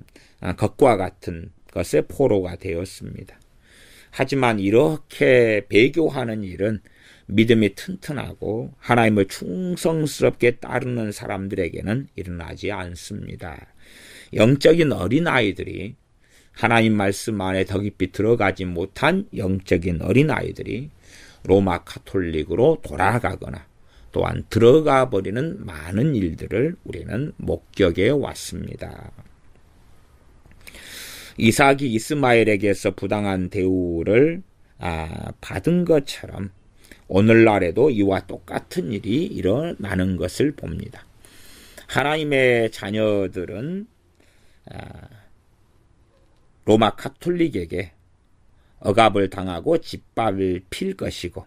것과 같은 것의 포로가 되었습니다. 하지만 이렇게 배교하는 일은 믿음이 튼튼하고 하나님을 충성스럽게 따르는 사람들에게는 일어나지 않습니다. 영적인 어린아이들이, 하나님 말씀 안에 더 깊이 들어가지 못한 영적인 어린아이들이 로마 가톨릭으로 돌아가거나 또한 들어가 버리는 많은 일들을 우리는 목격해 왔습니다. 이삭이 이스마엘에게서 부당한 대우를 받은 것처럼 오늘날에도 이와 똑같은 일이 일어나는 것을 봅니다. 하나님의 자녀들은 로마 가톨릭에게 억압을 당하고 짓밟을 필 것이고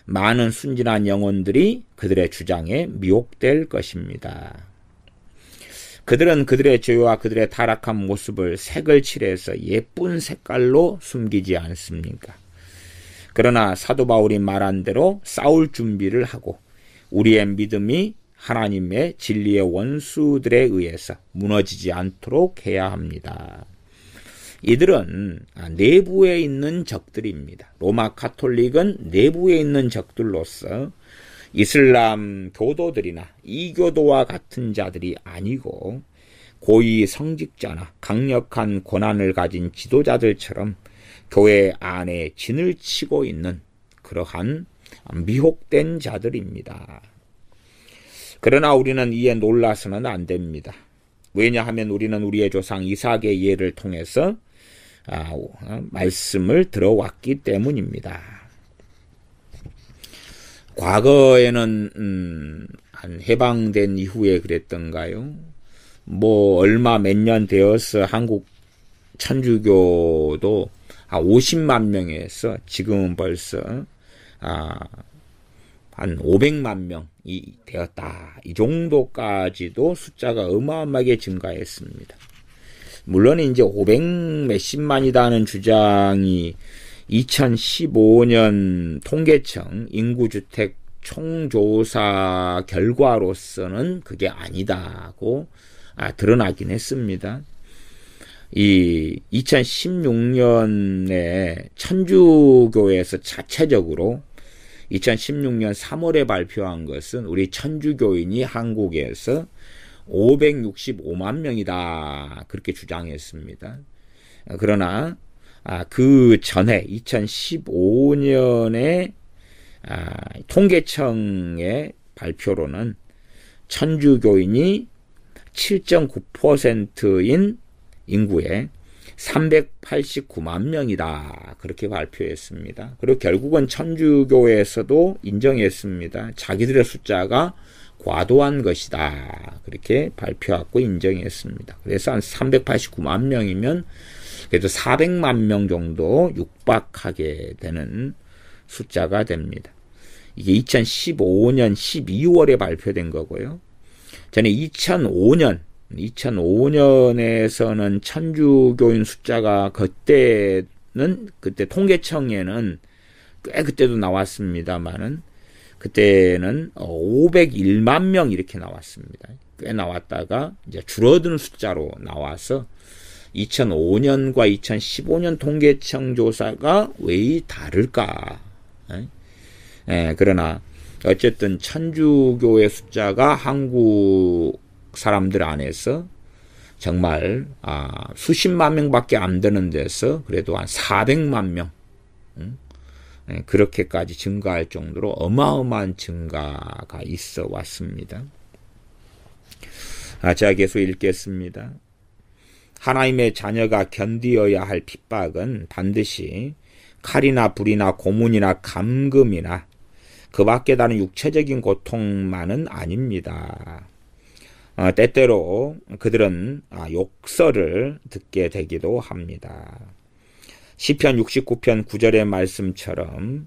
많은 순진한 영혼들이 그들의 주장에 미혹될 것입니다. 그들은 그들의 죄와 그들의 타락한 모습을 색을 칠해서 예쁜 색깔로 숨기지 않습니까? 그러나 사도 바울이 말한 대로 싸울 준비를 하고 우리의 믿음이 하나님의 진리의 원수들에 의해서 무너지지 않도록 해야 합니다. 이들은 내부에 있는 적들입니다. 로마 가톨릭은 내부에 있는 적들로서 이슬람 교도들이나 이교도와 같은 자들이 아니고 고위 성직자나 강력한 권한을 가진 지도자들처럼 교회 안에 진을 치고 있는 그러한 미혹된 자들입니다. 그러나 우리는 이에 놀라서는 안 됩니다. 왜냐하면 우리는 우리의 조상 이삭의 예를 통해서 말씀을 들어왔기 때문입니다. 과거에는 한 해방된 이후에 그랬던가요? 얼마 몇 년 되어서 한국 천주교도 50만 명에서 지금은 벌써 한 500만 명이 되었다. 이 정도까지도 숫자가 어마어마하게 증가했습니다. 물론 이제 500 몇십만이다는 주장이 2015년 통계청 인구주택 총조사 결과로서는 그게 아니다고 드러나긴 했습니다. 이 2016년에 천주교에서 자체적으로 2016년 3월에 발표한 것은 우리 천주교인이 한국에서 565만 명이다. 그렇게 주장했습니다. 그러나 그 전에 2015년에 통계청의 발표로는 천주교인이 7.9%인 인구에 389만 명이다. 그렇게 발표했습니다. 그리고 결국은 천주교에서도 인정했습니다. 자기들의 숫자가 과도한 것이다. 그렇게 발표하고 인정했습니다. 그래서 한 389만 명이면 그래도 400만 명 정도 육박하게 되는 숫자가 됩니다. 이게 2015년 12월에 발표된 거고요. 전에 2005년에서는 천주교인 숫자가 그때 통계청에는 꽤 그때도 나왔습니다만은 그때는 501만 명 이렇게 나왔습니다. 꽤 나왔다가 이제 줄어드는 숫자로 나와서 2005년과 2015년 통계청 조사가 왜 다를까? 그러나 어쨌든 천주교의 숫자가 한국 사람들 안에서 정말 수십만 명밖에 안 되는 데서 그래도 한 400만 명 그렇게까지 증가할 정도로 어마어마한 증가가 있어 왔습니다. 제가 계속 읽겠습니다. 하나님의 자녀가 견디어야 할 핍박은 반드시 칼이나 불이나 고문이나 감금이나 그 밖에 다른 육체적인 고통만은 아닙니다. 때때로 그들은 욕설을 듣게 되기도 합니다. 시편 69편 9절의 말씀처럼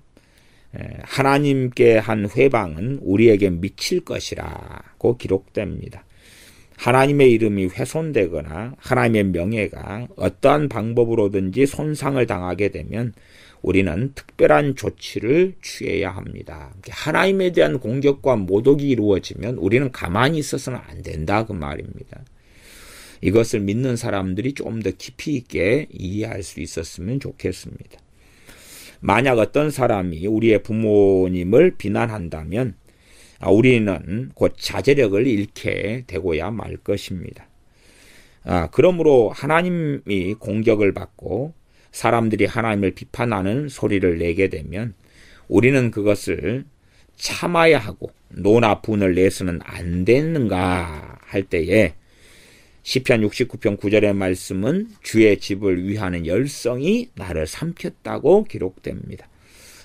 하나님께 한 회방은 우리에게 미칠 것이라고 기록됩니다. 하나님의 이름이 훼손되거나 하나님의 명예가 어떠한 방법으로든지 손상을 당하게 되면 우리는 특별한 조치를 취해야 합니다. 하나님에 대한 공격과 모독이 이루어지면 우리는 가만히 있어서는 안 된다 그 말입니다. 이것을 믿는 사람들이 좀 더 깊이 있게 이해할 수 있었으면 좋겠습니다. 만약 어떤 사람이 우리의 부모님을 비난한다면 우리는 곧 자제력을 잃게 되고야 말 것입니다. 그러므로 하나님이 공격을 받고 사람들이 하나님을 비판하는 소리를 내게 되면 우리는 그것을 참아야 하고 노나 분을 내서는 안 되는가 할 때에 시편 69편 9절의 말씀은 주의 집을 위하는 열성이 나를 삼켰다고 기록됩니다.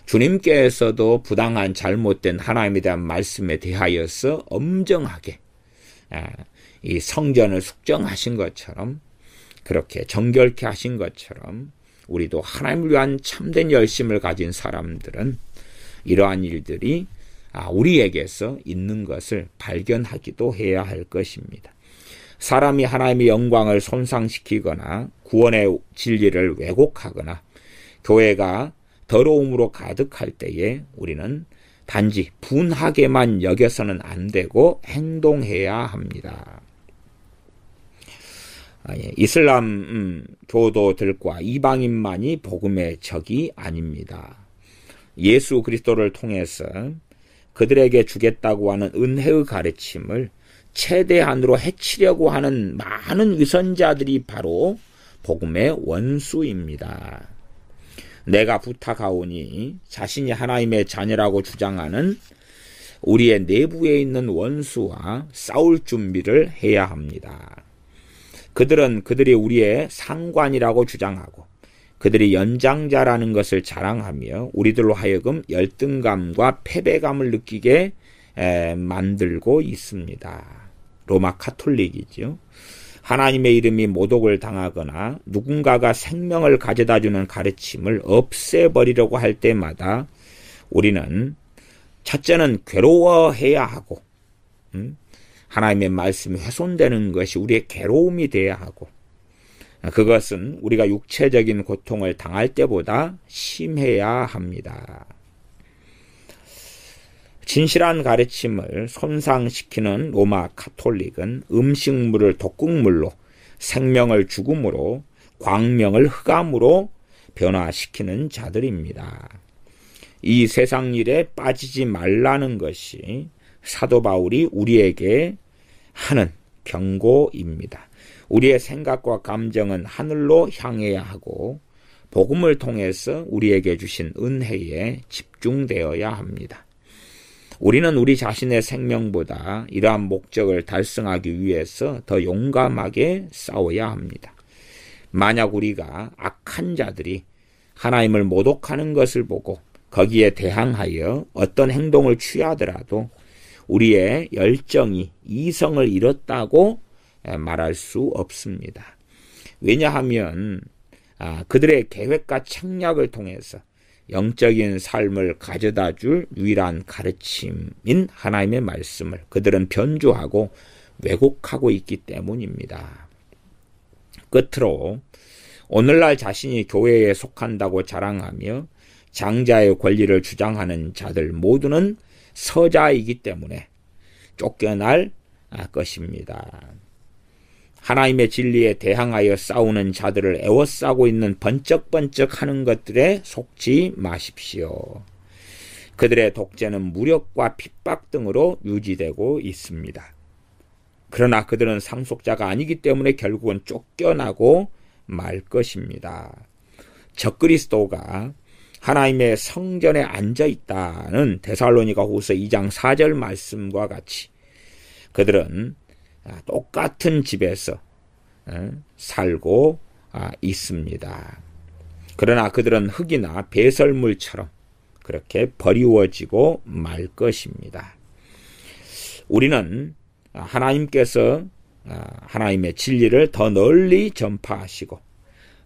주님께서도 부당한 잘못된 하나님에 대한 말씀에 대하여서 엄정하게 이 성전을 숙정하신 것처럼 그렇게 정결케 하신 것처럼 우리도 하나님을 위한 참된 열심을 가진 사람들은 이러한 일들이 우리에게서 있는 것을 발견하기도 해야 할 것입니다. 사람이 하나님의 영광을 손상시키거나 구원의 진리를 왜곡하거나 교회가 더러움으로 가득할 때에 우리는 단지 분하게만 여겨서는 안 되고 행동해야 합니다. 이슬람 교도들과 이방인만이 복음의 적이 아닙니다. 예수 그리스도를 통해서 그들에게 주겠다고 하는 은혜의 가르침을 최대한으로 해치려고 하는 많은 위선자들이 바로 복음의 원수입니다. 내가 부탁하오니 자신이 하나님의 자녀라고 주장하는 우리의 내부에 있는 원수와 싸울 준비를 해야 합니다. 그들은 그들이 우리의 상관이라고 주장하고 그들이 연장자라는 것을 자랑하며 우리들로 하여금 열등감과 패배감을 느끼게 만들고 있습니다. 로마 카톨릭이죠. 하나님의 이름이 모독을 당하거나 누군가가 생명을 가져다주는 가르침을 없애버리려고 할 때마다 우리는 첫째는 괴로워해야 하고 하나님의 말씀이 훼손되는 것이 우리의 괴로움이 되어야 하고 그것은 우리가 육체적인 고통을 당할 때보다 심해야 합니다. 진실한 가르침을 손상시키는 로마 카톨릭은 음식물을 독극물로, 생명을 죽음으로, 광명을 흑암으로 변화시키는 자들입니다. 이 세상 일에 빠지지 말라는 것이 사도 바울이 우리에게 하는 경고입니다. 우리의 생각과 감정은 하늘로 향해야 하고 복음을 통해서 우리에게 주신 은혜에 집중되어야 합니다. 우리는 우리 자신의 생명보다 이러한 목적을 달성하기 위해서 더 용감하게 싸워야 합니다. 만약 우리가 악한 자들이 하나님을 모독하는 것을 보고 거기에 대항하여 어떤 행동을 취하더라도 우리의 열정이 이성을 잃었다고 말할 수 없습니다. 왜냐하면 그들의 계획과 책략을 통해서 영적인 삶을 가져다 줄 유일한 가르침인 하나님의 말씀을 그들은 변조하고 왜곡하고 있기 때문입니다. 끝으로 오늘날 자신이 교회에 속한다고 자랑하며 장자의 권리를 주장하는 자들 모두는 서자이기 때문에 쫓겨날 것입니다. 하나님의 진리에 대항하여 싸우는 자들을 애워싸고 있는 번쩍번쩍하는 것들에 속지 마십시오. 그들의 독재는 무력과 핍박 등으로 유지되고 있습니다. 그러나 그들은 상속자가 아니기 때문에 결국은 쫓겨나고 말 것입니다. 적그리스도가 하나님의 성전에 앉아있다는 데살로니가후서 2장 4절 말씀과 같이 그들은 똑같은 집에서 살고 있습니다. 그러나 그들은 흙이나 배설물처럼 그렇게 버리워지고 말 것입니다. 우리는 하나님께서 하나님의 진리를 더 널리 전파하시고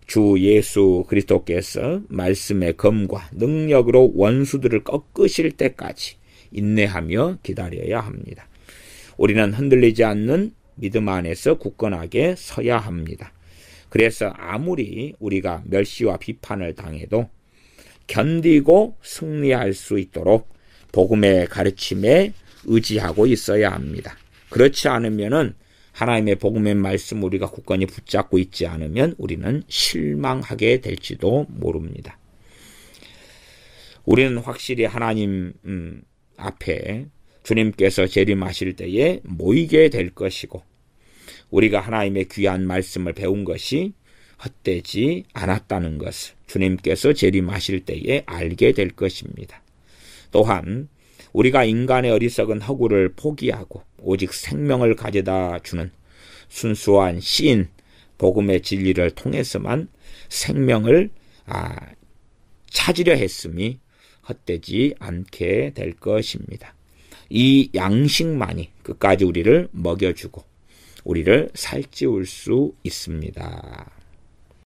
주 예수 그리스도께서 말씀의 검과 능력으로 원수들을 꺾으실 때까지 인내하며 기다려야 합니다. 우리는 흔들리지 않는 믿음 안에서 굳건하게 서야 합니다. 그래서 아무리 우리가 멸시와 비판을 당해도 견디고 승리할 수 있도록 복음의 가르침에 의지하고 있어야 합니다. 그렇지 않으면은 하나님의 복음의 말씀 우리가 굳건히 붙잡고 있지 않으면 우리는 실망하게 될지도 모릅니다. 우리는 확실히 하나님 앞에 주님께서 재림하실 때에 모이게 될 것이고, 우리가 하나님의 귀한 말씀을 배운 것이 헛되지 않았다는 것을 주님께서 재림하실 때에 알게 될 것입니다. 또한 우리가 인간의 어리석은 허구를 포기하고 오직 생명을 가져다 주는 순수한 시인 복음의 진리를 통해서만 생명을 찾으려 했음이 헛되지 않게 될 것입니다. 이 양식만이 끝까지 우리를 먹여주고 우리를 살찌울 수 있습니다.